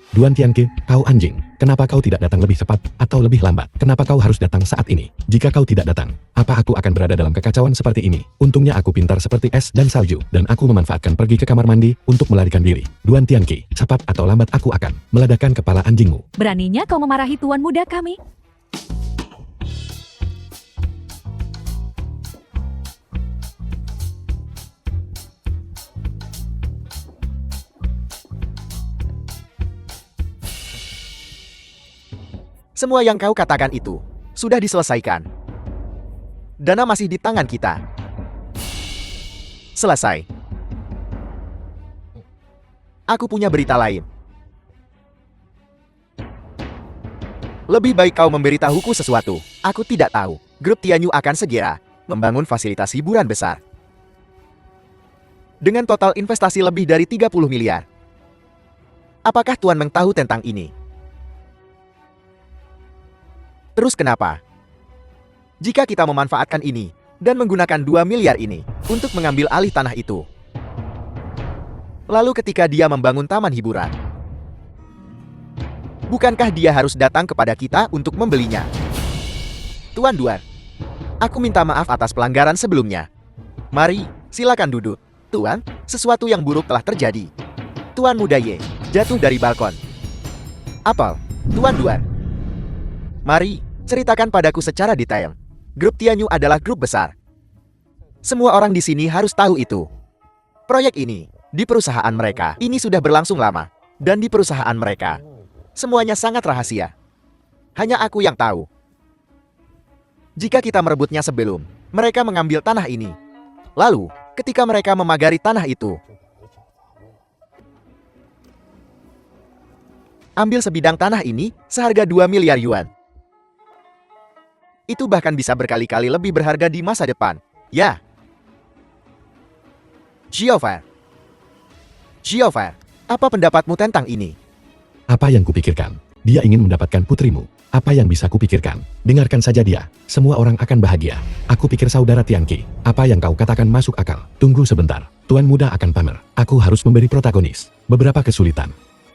Duan Tianqi, kau anjing. Kenapa kau tidak datang lebih cepat atau lebih lambat? Kenapa kau harus datang saat ini? Jika kau tidak datang, apa aku akan berada dalam kekacauan seperti ini? Untungnya aku pintar seperti es dan salju, dan aku memanfaatkan pergi ke kamar mandi untuk melarikan diri. Duan Tianqi, cepat atau lambat aku akan meledakkan kepala anjingmu. beraninya kau memarahi tuan muda kami? Semua yang kau katakan itu sudah diselesaikan. Dana masih di tangan kita. Selesai. Aku punya berita lain. Lebih baik kau memberitahuku sesuatu. Aku tidak tahu. Grup Tianyu akan segera membangun fasilitas hiburan besar. Dengan total investasi lebih dari 30 miliar. Apakah Tuan Meng tahu tentang ini? Terus kenapa? Jika kita memanfaatkan ini dan menggunakan 2 miliar ini untuk mengambil alih tanah itu. Lalu ketika dia membangun taman hiburan, bukankah dia harus datang kepada kita untuk membelinya? Tuan Duan, aku minta maaf atas pelanggaran sebelumnya. Mari, silakan duduk. Tuan, sesuatu yang buruk telah terjadi. Tuan Muda Ye jatuh dari balkon. Apel, Tuan Duan. Mari, ceritakan padaku secara detail. Grup Tianyu adalah grup besar. Semua orang di sini harus tahu itu. Proyek ini, di perusahaan mereka, ini sudah berlangsung lama. Dan di perusahaan mereka, semuanya sangat rahasia. Hanya aku yang tahu. Jika kita merebutnya sebelum mereka mengambil tanah ini. Lalu, ketika mereka memagari tanah itu, ambil sebidang tanah ini seharga 2 miliar yuan. Itu bahkan bisa berkali-kali lebih berharga di masa depan. Ya. Xiaofan, apa pendapatmu tentang ini? Apa yang kupikirkan? Dia ingin mendapatkan putrimu. Apa yang bisa kupikirkan? Dengarkan saja dia. Semua orang akan bahagia. Aku pikir saudara Tianqi. Apa yang kau katakan masuk akal. Tunggu sebentar. Tuan muda akan pamer. Aku harus memberi protagonis beberapa kesulitan.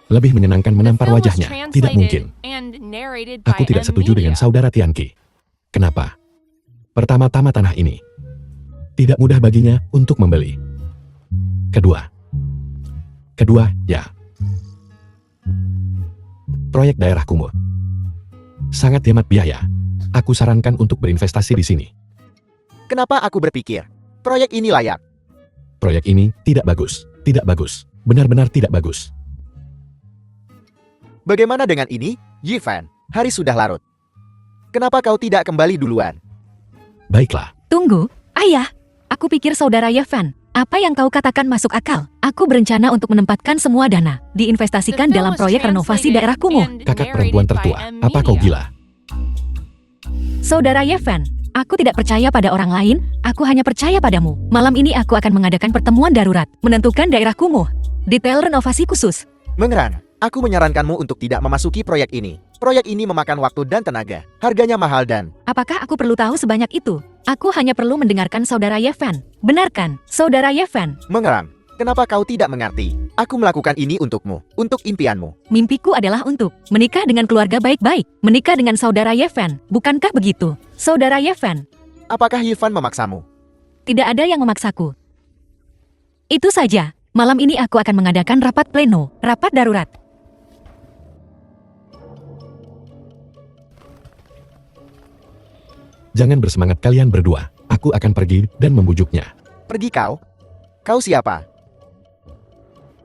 Lebih menyenangkan The menampar film was wajahnya. Tidak mungkin. translated and narrated by Aku tidak M setuju dengan Media. saudara Tianqi. Kenapa? Pertama-tama tanah ini tidak mudah baginya untuk membeli. Kedua, ya. Proyek daerah kumuh. Sangat hemat biaya. Aku sarankan untuk berinvestasi di sini. Kenapa aku berpikir proyek ini layak? Proyek ini tidak bagus. Tidak bagus. Benar-benar tidak bagus. Bagaimana dengan ini, Yifan? Hari sudah larut. Kenapa kau tidak kembali duluan? Baiklah. Tunggu, ayah. Aku pikir saudara Yevan. Apa yang kau katakan masuk akal. Aku berencana untuk menempatkan semua dana, diinvestasikan The film dalam was proyek renovasi translated daerah kumuh. and Kakak perempuan narrated by tertua. M Apa kau Media. gila? Saudara Yevan, aku tidak percaya pada orang lain, aku hanya percaya padamu. Malam ini aku akan mengadakan pertemuan darurat, menentukan daerah kumuh. Detail renovasi khusus. Mengeran, aku menyarankanmu untuk tidak memasuki proyek ini. Proyek ini memakan waktu dan tenaga. Harganya mahal dan... Apakah aku perlu tahu sebanyak itu? Aku hanya perlu mendengarkan saudara Yevan. Benarkan, saudara Yevan. Mengeram, kenapa kau tidak mengerti? Aku melakukan ini untukmu, untuk impianmu. Mimpiku adalah untuk menikah dengan keluarga baik-baik. Menikah dengan saudara Yevan, bukankah begitu? Saudara Yevan, Apakah Yifan memaksamu? tidak ada yang memaksaku. Itu saja, malam ini aku akan mengadakan rapat pleno, rapat darurat. Jangan bersemangat kalian berdua. Aku akan pergi dan membujuknya. Pergi kau? Kau siapa?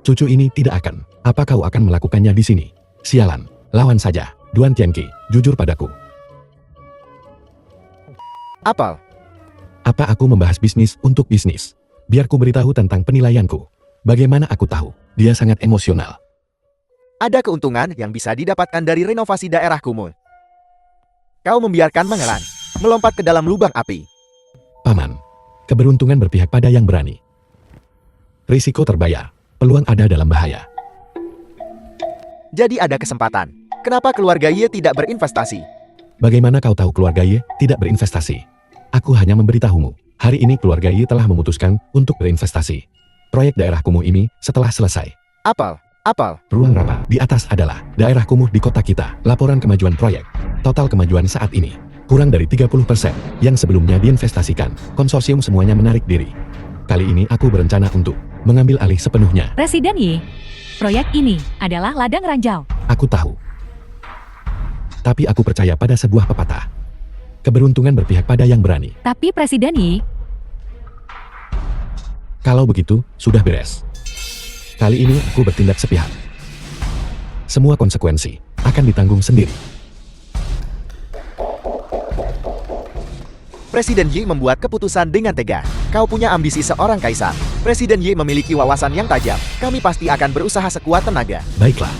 Cucu ini tidak akan. Apa kau akan melakukannya di sini? Sialan. Lawan saja. Duan Tianqi, jujur padaku. Apel, Apa aku membahas bisnis untuk bisnis? Biar ku beritahu tentang penilaianku. Bagaimana aku tahu? Dia sangat emosional. ada keuntungan yang bisa didapatkan dari renovasi daerah kumuh. Kau membiarkan mengelan, melompat ke dalam lubang api. Paman. Keberuntungan berpihak pada yang berani. Risiko terbayar. Peluang ada dalam bahaya. Jadi ada kesempatan. Kenapa keluarga Ye tidak berinvestasi? Bagaimana kau tahu keluarga Ye tidak berinvestasi? Aku hanya memberitahumu. Hari ini keluarga Ye telah memutuskan untuk berinvestasi. Proyek daerah kumuh ini setelah selesai. Apel, Ruang rapat di atas adalah daerah kumuh di kota kita. Laporan kemajuan proyek. Total kemajuan saat ini kurang dari 30% yang sebelumnya diinvestasikan. Konsorsium semuanya menarik diri. Kali ini aku berencana untuk mengambil alih sepenuhnya. Presiden Yi, proyek ini adalah ladang ranjau. Aku tahu. Tapi aku percaya pada sebuah pepatah. Keberuntungan berpihak pada yang berani. Tapi Presiden Yi, Kalau begitu, sudah beres. Kali ini aku bertindak sepihak. Semua konsekuensi akan ditanggung sendiri. Presiden Yi membuat keputusan dengan tegas. Kau punya ambisi seorang kaisar. Presiden Yi memiliki wawasan yang tajam. Kami pasti akan berusaha sekuat tenaga. Baiklah.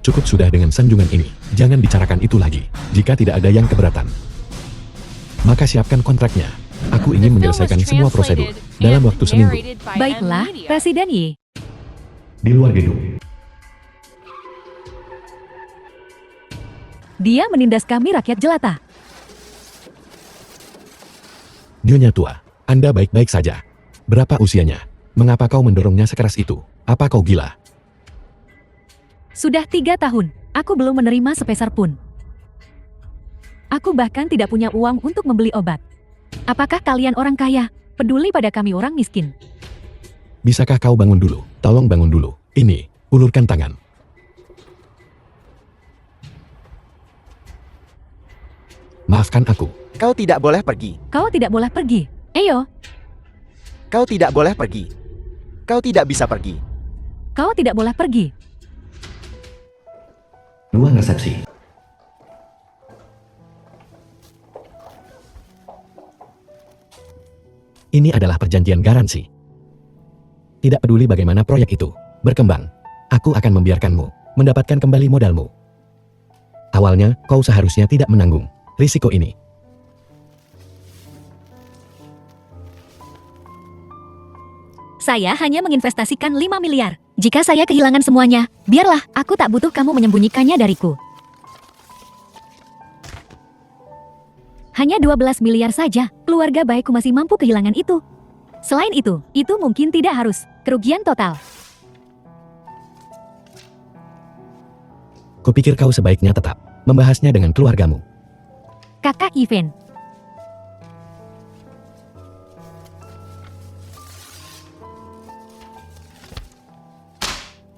Cukup sudah dengan sanjungan ini. Jangan bicarakan itu lagi. Jika tidak ada yang keberatan, maka siapkan kontraknya. Aku The ingin film was menyelesaikan semua prosedur translated dalam and waktu seminggu. narrated by M baiklah, Media. Presiden Yi. Di luar gedung. Dia menindas kami rakyat jelata. Nyonya tua, Anda baik-baik saja. Berapa usianya? Mengapa kau mendorongnya sekeras itu? Apa kau gila? Sudah 3 tahun, aku belum menerima sepeser pun. Aku bahkan tidak punya uang untuk membeli obat. Apakah kalian orang kaya, peduli pada kami orang miskin? Bisakah kau bangun dulu? Tolong bangun dulu. Ini, ulurkan tangan. Maafkan aku. Kau tidak boleh pergi. Kau tidak boleh pergi. Eyo, Kau tidak boleh pergi. Kau tidak bisa pergi. kau tidak boleh pergi. Ruang resepsi. Ini adalah perjanjian garansi. Tidak peduli bagaimana proyek itu berkembang, aku akan membiarkanmu mendapatkan kembali modalmu. Awalnya, kau seharusnya tidak menanggung risiko ini. Saya hanya menginvestasikan 5 miliar. Jika saya kehilangan semuanya, biarlah, aku tak butuh kamu menyembunyikannya dariku. Hanya 12 miliar saja, keluarga baikku masih mampu kehilangan itu. Selain itu mungkin tidak harus. Kerugian total. Kupikir kau sebaiknya tetap membahasnya dengan keluargamu. Kakak Ivan.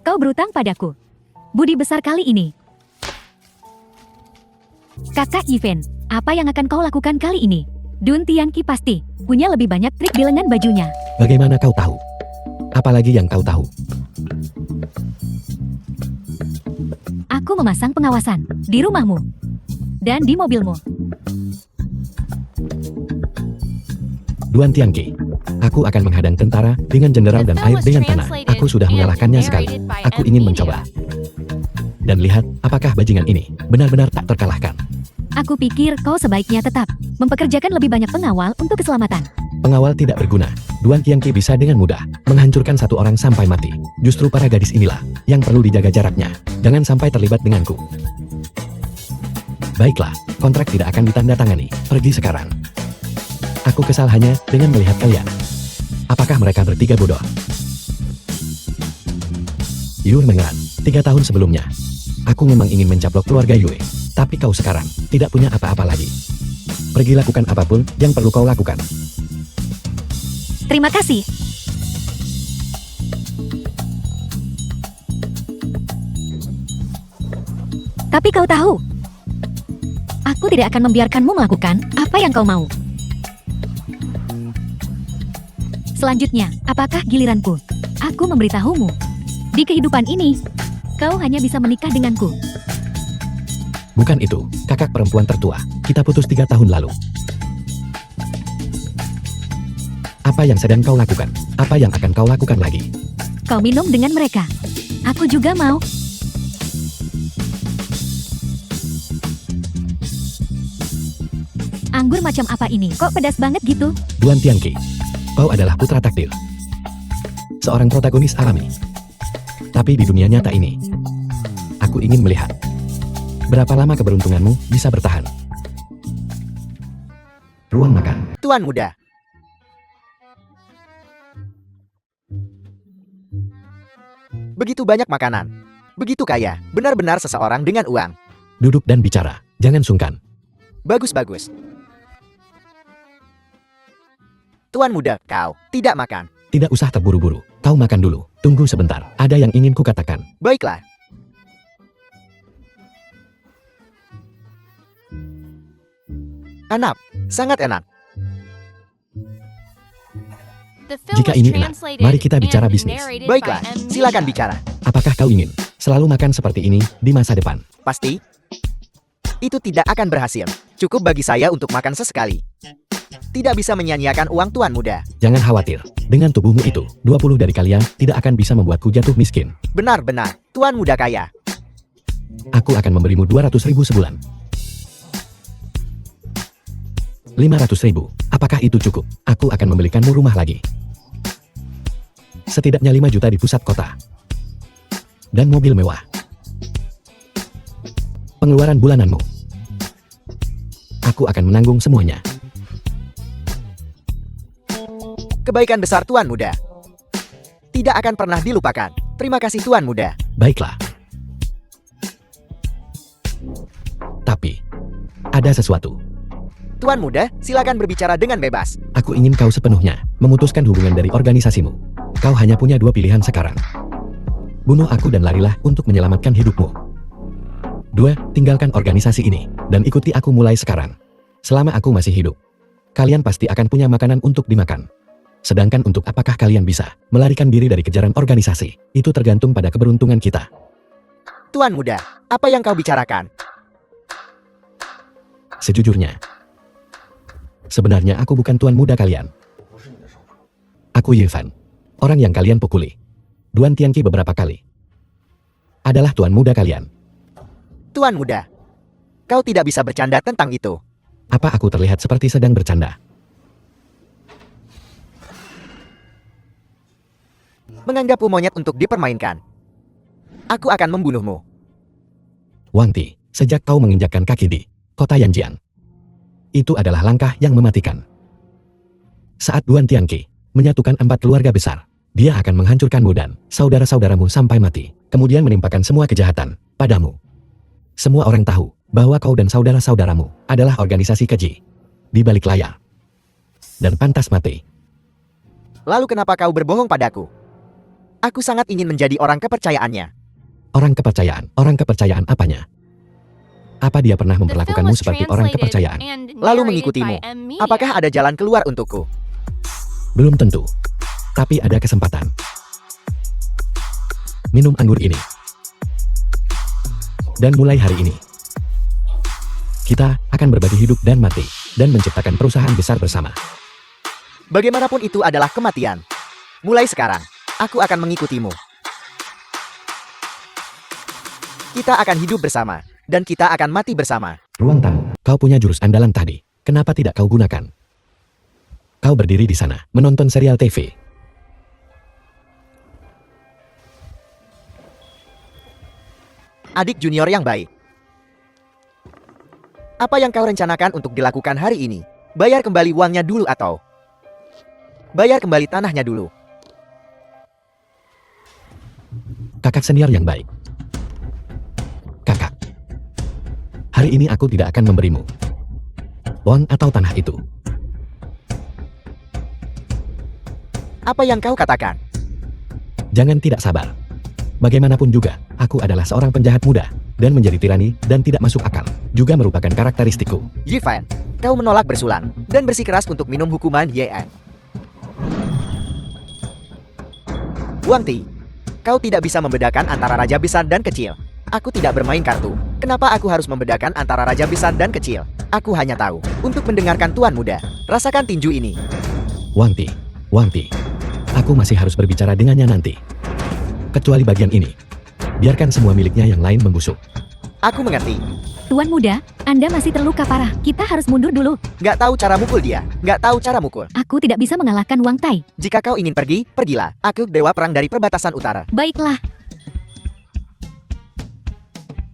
Kau berutang padaku. Budi besar kali ini. Kakak Ivan, apa yang akan kau lakukan kali ini? Dun Tianqi pasti punya lebih banyak trik di lengan bajunya. Bagaimana kau tahu? Apalagi yang kau tahu? Aku memasang pengawasan di rumahmu dan di mobilmu. Duan Tianqi, aku akan menghadang tentara dengan jenderal dan air dengan tanah. Aku sudah mengalahkannya sekali. Aku ingin mencoba. Dan lihat, apakah bajingan ini benar-benar tak terkalahkan. Aku pikir kau sebaiknya tetap mempekerjakan lebih banyak pengawal untuk keselamatan. Pengawal tidak berguna. Duan Tianqi bisa dengan mudah menghancurkan satu orang sampai mati. Justru para gadis inilah yang perlu dijaga jaraknya. Jangan sampai terlibat denganku. Baiklah, kontrak tidak akan ditandatangani. Pergi sekarang. Aku kesal hanya dengan melihat kalian. Apakah mereka bertiga bodoh? Yur mengeran. 3 tahun sebelumnya, aku memang ingin mencaplok keluarga Yue. Tapi kau sekarang tidak punya apa-apa lagi. Pergi lakukan apapun yang perlu kau lakukan. Terima kasih. Tapi kau tahu, aku tidak akan membiarkanmu melakukan apa yang kau mau. Selanjutnya, apakah giliranku? Aku memberitahumu. Di kehidupan ini, kau hanya bisa menikah denganku. Bukan itu, kakak perempuan tertua. Kita putus 3 tahun lalu. Apa yang sedang kau lakukan? Apa yang akan kau lakukan lagi? Kau minum dengan mereka. Aku juga mau. Anggur macam apa ini? Kok pedas banget gitu? Duan Tianqi, kau adalah putra takdir. Seorang protagonis alami. Tapi di dunia nyata ini, aku ingin melihat berapa lama keberuntunganmu bisa bertahan. Ruang makan. Tuan muda. Begitu banyak makanan. Begitu kaya. Benar-benar seseorang dengan uang. Duduk dan bicara. Jangan sungkan. Bagus-bagus. Tuan muda, kau tidak makan. Tidak usah terburu-buru. Kau makan dulu. Tunggu sebentar. Ada yang ingin kukatakan. Baiklah. Enak. Sangat enak. The film Jika was ini enak, translated mari kita bicara and bisnis. narrated Baiklah, by M. silakan Nina. bicara. Apakah kau ingin selalu makan seperti ini di masa depan? Pasti. Itu tidak akan berhasil. Cukup bagi saya untuk makan sesekali. Tidak bisa menyia-nyiakan uang tuan muda. Jangan khawatir. Dengan tubuhmu itu, 20 dari kalian tidak akan bisa membuatku jatuh miskin. Benar-benar, tuan muda kaya. Aku akan memberimu 200.000 sebulan. 500.000. Apakah itu cukup? Aku akan membelikanmu rumah lagi. Setidaknya 5 juta di pusat kota. Dan mobil mewah. Pengeluaran bulananmu. Aku akan menanggung semuanya. Kebaikan besar tuan muda. Tidak akan pernah dilupakan. Terima kasih tuan muda. Baiklah. Tapi, ada sesuatu. Tuan muda, silakan berbicara dengan bebas. Aku ingin kau sepenuhnya memutuskan hubungan dari organisasimu. Kau hanya punya 2 pilihan sekarang. Bunuh aku dan larilah untuk menyelamatkan hidupmu. 2. Tinggalkan organisasi ini dan ikuti aku mulai sekarang. Selama aku masih hidup, kalian pasti akan punya makanan untuk dimakan. Sedangkan untuk apakah kalian bisa melarikan diri dari kejaran organisasi, itu tergantung pada keberuntungan kita. Tuan muda, apa yang kau bicarakan? Sejujurnya, sebenarnya aku bukan tuan muda kalian. Aku Yifan, orang yang kalian pukuli. Duan Tianqi beberapa kali. Adalah tuan muda kalian. Tuan muda, kau tidak bisa bercanda tentang itu. Apa aku terlihat seperti sedang bercanda? menganggapmu monyet untuk dipermainkan. Aku akan membunuhmu. Wang Ti, sejak kau menginjakkan kaki di kota Yanjian, itu adalah langkah yang mematikan. Saat Duan Tianqi menyatukan 4 keluarga besar, dia akan menghancurkanmu dan saudara-saudaramu sampai mati, kemudian menimpakan semua kejahatan padamu. Semua orang tahu bahwa kau dan saudara-saudaramu adalah organisasi keji di balik layar dan pantas mati. Lalu kenapa kau berbohong padaku? Aku sangat ingin menjadi orang kepercayaannya. Orang kepercayaan apanya? Apa dia pernah The film memperlakukanmu was seperti orang translated kepercayaan? and Lalu narrated mengikutimu. by M. Media. Apakah ada jalan keluar untukku? Belum tentu. Tapi ada kesempatan. Minum anggur ini. Dan mulai hari ini, kita akan berbagi hidup dan mati, dan menciptakan perusahaan besar bersama. Bagaimanapun itu adalah kematian. Mulai sekarang, aku akan mengikutimu. Kita akan hidup bersama, dan kita akan mati bersama. Ruang tamu. Kau punya jurus andalan tadi. Kenapa tidak kau gunakan? Kau berdiri di sana, menonton serial TV. Adik junior yang baik. Apa yang kau rencanakan untuk dilakukan hari ini? Bayar kembali uangnya dulu atau bayar kembali tanahnya dulu. Kakak senior yang baik. Kakak. Hari ini aku tidak akan memberimu uang atau tanah itu. Apa yang kau katakan? Jangan tidak sabar. Bagaimanapun juga, aku adalah seorang penjahat muda, dan menjadi tirani dan tidak masuk akal juga merupakan karakteristikku. Yifan, kau menolak bersulang dan bersikeras untuk minum hukuman YN. Wang Ti, kau tidak bisa membedakan antara raja besar dan kecil. Aku tidak bermain kartu. Kenapa aku harus membedakan antara raja besar dan kecil? Aku hanya tahu untuk mendengarkan tuan muda. Rasakan tinju ini. Wang Ti, aku masih harus berbicara dengannya nanti. Kecuali bagian ini. Biarkan semua miliknya yang lain membusuk. Aku mengerti. Tuan muda, Anda masih terluka parah. Kita harus mundur dulu. Nggak tahu cara mukul dia. Nggak tahu cara mukul. Aku tidak bisa mengalahkan Wang Tai. Jika kau ingin pergi, pergilah. Aku dewa perang dari perbatasan utara. Baiklah,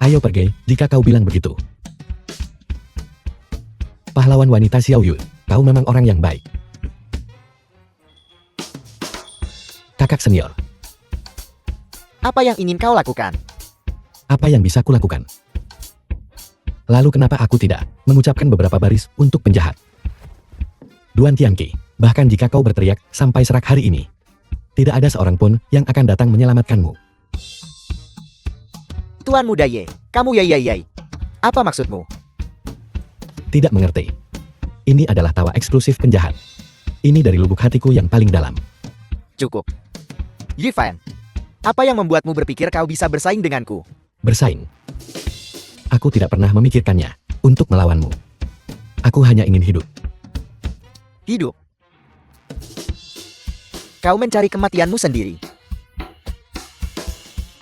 Ayo pergi, jika kau bilang begitu. Pahlawan wanita Xiao Yu, kau memang orang yang baik. Kakak senior, Apa yang ingin kau lakukan? apa yang bisa kulakukan? Lalu kenapa aku tidak mengucapkan beberapa baris untuk penjahat? Duan Tianqi, bahkan jika kau berteriak sampai serak hari ini, tidak ada seorang pun yang akan datang menyelamatkanmu. Tuan muda Ye, kamu yai. Apa maksudmu? Tidak mengerti. Ini adalah tawa eksklusif penjahat. Ini dari lubuk hatiku yang paling dalam. Cukup. Yifan, apa yang membuatmu berpikir kau bisa bersaing denganku? Bersaing. Aku tidak pernah memikirkannya untuk melawanmu. Aku hanya ingin hidup. Hidup. Kau mencari kematianmu sendiri.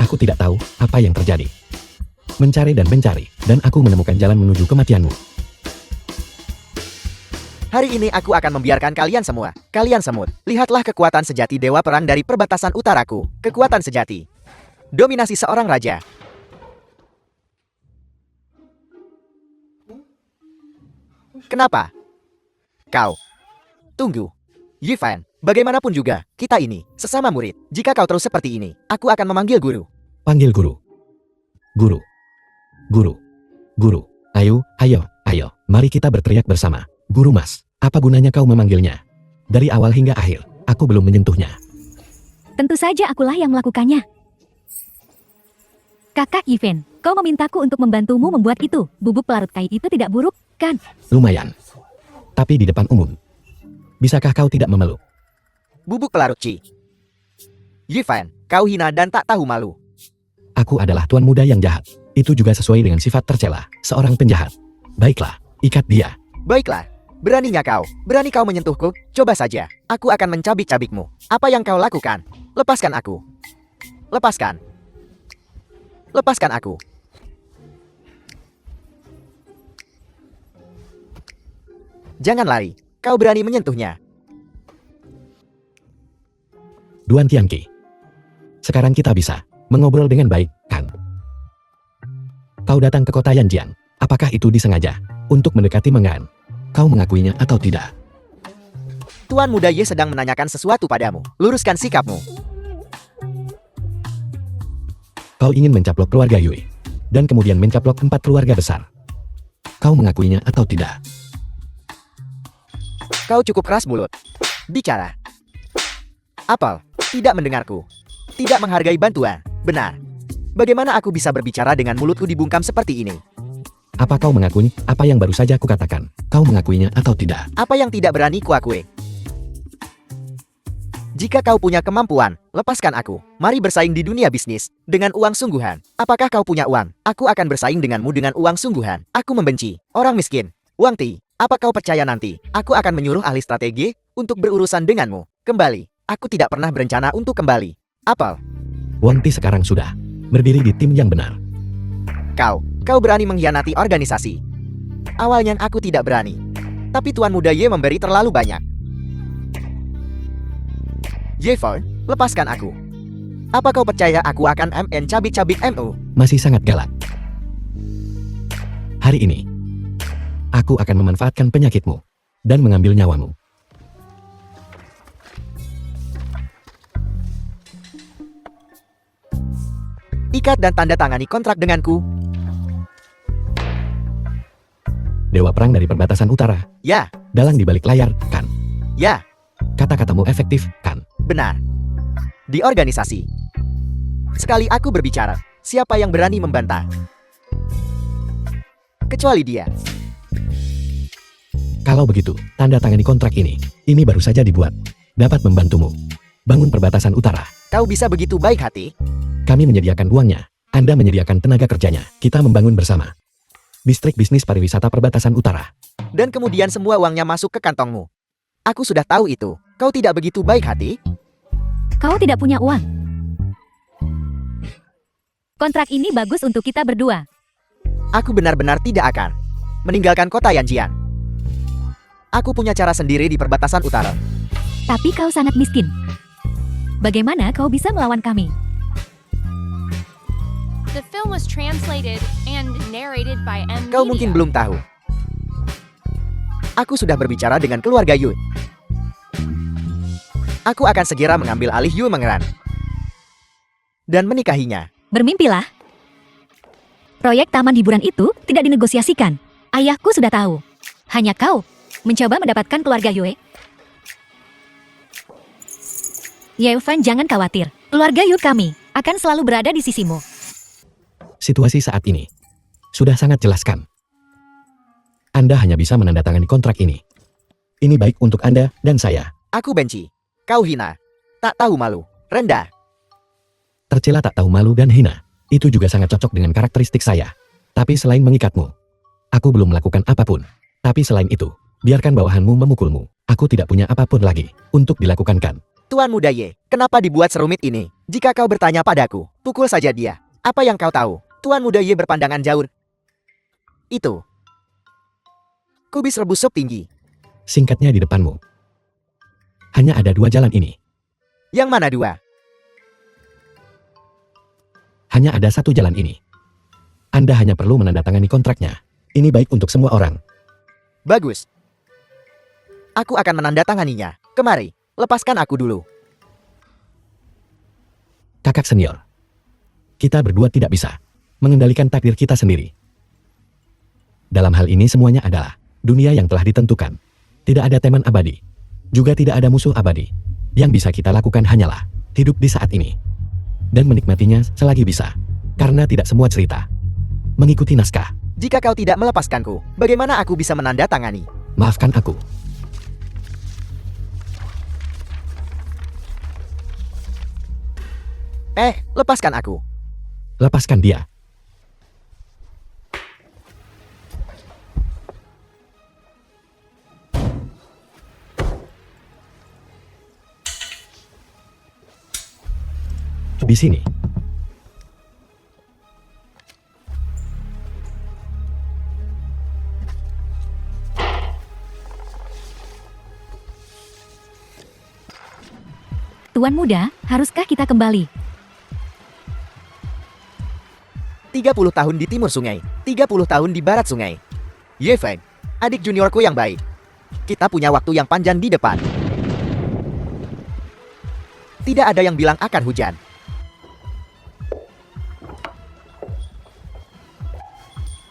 Aku tidak tahu apa yang terjadi. Mencari, dan aku menemukan jalan menuju kematianmu. Hari ini aku akan membiarkan kalian semua. Kalian semut. Lihatlah kekuatan sejati dewa perang dari perbatasan utaraku. Kekuatan sejati. Dominasi seorang raja. Kenapa? Kau. Tunggu. Yifan, bagaimanapun juga, kita ini sesama murid. Jika kau terus seperti ini, aku akan memanggil guru. Panggil guru. Guru. Guru. Guru. Ayo. Mari kita berteriak bersama. Guru Mas, apa gunanya kau memanggilnya? Dari awal hingga akhir, aku belum menyentuhnya. tentu saja akulah yang melakukannya. Kakak Yifan, kau memintaku untuk membantumu membuat itu. Bubuk pelarut kai itu tidak buruk, kan? Lumayan. Tapi di depan umum. Bisakah kau tidak memeluk? Bubuk pelarut Ci. Yifan, kau hina dan tak tahu malu. Aku adalah tuan muda yang jahat. Itu juga sesuai dengan sifat tercela, seorang penjahat. Baiklah, ikat dia. Baiklah, berani kau menyentuhku? Coba saja, aku akan mencabik-cabikmu. Apa yang kau lakukan? Lepaskan aku. Lepaskan. Lepaskan aku. Jangan lari, kau berani menyentuhnya. Duan Tianqi, Sekarang kita bisa mengobrol dengan baik, kan? Kau datang ke kota Yanjian. Apakah itu disengaja untuk mendekati Mengan? Kau mengakuinya atau tidak? Tuan Muda Ye sedang menanyakan sesuatu padamu. Luruskan sikapmu. Kau ingin mencaplok keluarga Yue, dan kemudian mencaplok 4 keluarga besar. Kau mengakuinya atau tidak? Kau cukup keras mulut. Bicara. Apel, tidak mendengarku. Tidak menghargai bantuan. Benar. Bagaimana aku bisa berbicara dengan mulutku dibungkam seperti ini? Apa kau mengakui apa yang baru saja kukatakan? Kau mengakuinya atau tidak? Apa yang tidak berani kuakui? Jika kau punya kemampuan, lepaskan aku. Mari bersaing di dunia bisnis dengan uang sungguhan. Apakah kau punya uang? Aku akan bersaing denganmu dengan uang sungguhan. Aku membenci orang miskin. Wang Ti, apa kau percaya nanti aku akan menyuruh ahli strategi untuk berurusan denganmu? Kembali. Aku tidak pernah berencana untuk kembali. Apel, Wang Ti sekarang sudah berdiri di tim yang benar. kau berani mengkhianati organisasi. Awalnya aku tidak berani. Tapi Tuan Muda Ye memberi terlalu banyak. Yevon, lepaskan aku. Apa kau percaya aku akan MN cabik-cabik MU? Masih sangat galak. Hari ini, aku akan memanfaatkan penyakitmu dan mengambil nyawamu. Ikat dan tanda tangani kontrak denganku. Dewa perang dari perbatasan utara, Ya, dalang di balik layar, kan? ya, Kata-katamu efektif, kan? benar. Di organisasi. Sekali aku berbicara, siapa yang berani membantah? Kecuali dia. Kalau begitu, tanda tangani kontrak ini. Ini baru saja dibuat. Dapat membantumu bangun perbatasan utara. Kau bisa begitu baik hati? Kami menyediakan uangnya. Anda menyediakan tenaga kerjanya. Kita membangun bersama distrik bisnis pariwisata perbatasan utara. Dan kemudian semua uangnya masuk ke kantongmu. Aku sudah tahu itu. Kau tidak begitu baik hati? Kau tidak punya uang. Kontrak ini bagus untuk kita berdua. Aku benar-benar tidak akan meninggalkan kota Yanjian. Aku punya cara sendiri di perbatasan utara. Tapi kau sangat miskin. Bagaimana kau bisa melawan kami? The film was translated and narrated by M. Kau mungkin Media. belum tahu. Aku sudah berbicara dengan keluarga Yu. Aku akan segera mengambil alih Yu Mengeran dan menikahinya. Bermimpilah. Proyek taman hiburan itu tidak dinegosiasikan. Ayahku sudah tahu. Hanya kau mencoba mendapatkan keluarga Yue. Yevan, jangan khawatir. Keluarga Yu kami akan selalu berada di sisimu. Situasi saat ini sudah sangat jelaskan. Anda hanya bisa menandatangani kontrak ini. Ini baik untuk Anda dan saya. Aku benci. Kau hina. Tak tahu malu. Rendah. Tercela tak tahu malu dan hina. Itu juga sangat cocok dengan karakteristik saya. Tapi selain mengikatmu, aku belum melakukan apapun. Tapi selain itu, biarkan bawahanmu memukulmu. Aku tidak punya apapun lagi untuk dilakukan kan. Tuan Muda Ye, kenapa dibuat serumit ini? Jika kau bertanya padaku, pukul saja dia. Apa yang kau tahu? Tuan Muda Ye berpandangan jauh. Itu. Kubis rebus sup tinggi. Singkatnya di depanmu. Hanya ada 2 jalan ini. Yang mana 2? Hanya ada 1 jalan ini. Anda hanya perlu menandatangani kontraknya. Ini baik untuk semua orang. Bagus. Aku akan menandatanganinya. Kemari, lepaskan aku dulu. Kakak senior. Kita berdua tidak bisa mengendalikan takdir kita sendiri. Dalam hal ini semuanya adalah dunia yang telah ditentukan. Tidak ada teman abadi. Juga tidak ada musuh abadi. Yang bisa kita lakukan hanyalah hidup di saat ini. Dan menikmatinya selagi bisa. Karena tidak semua cerita mengikuti naskah. Jika kau tidak melepaskanku, bagaimana aku bisa menandatangani? Maafkan aku. Lepaskan aku. Lepaskan dia. Di sini. Tuan muda, haruskah kita kembali? 30 tahun di timur sungai, 30 tahun di barat sungai. Ye Feng, adik juniorku yang baik. Kita punya waktu yang panjang di depan. Tidak ada yang bilang akan hujan.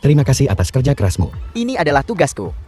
Terima kasih atas kerja kerasmu. Ini adalah tugasku.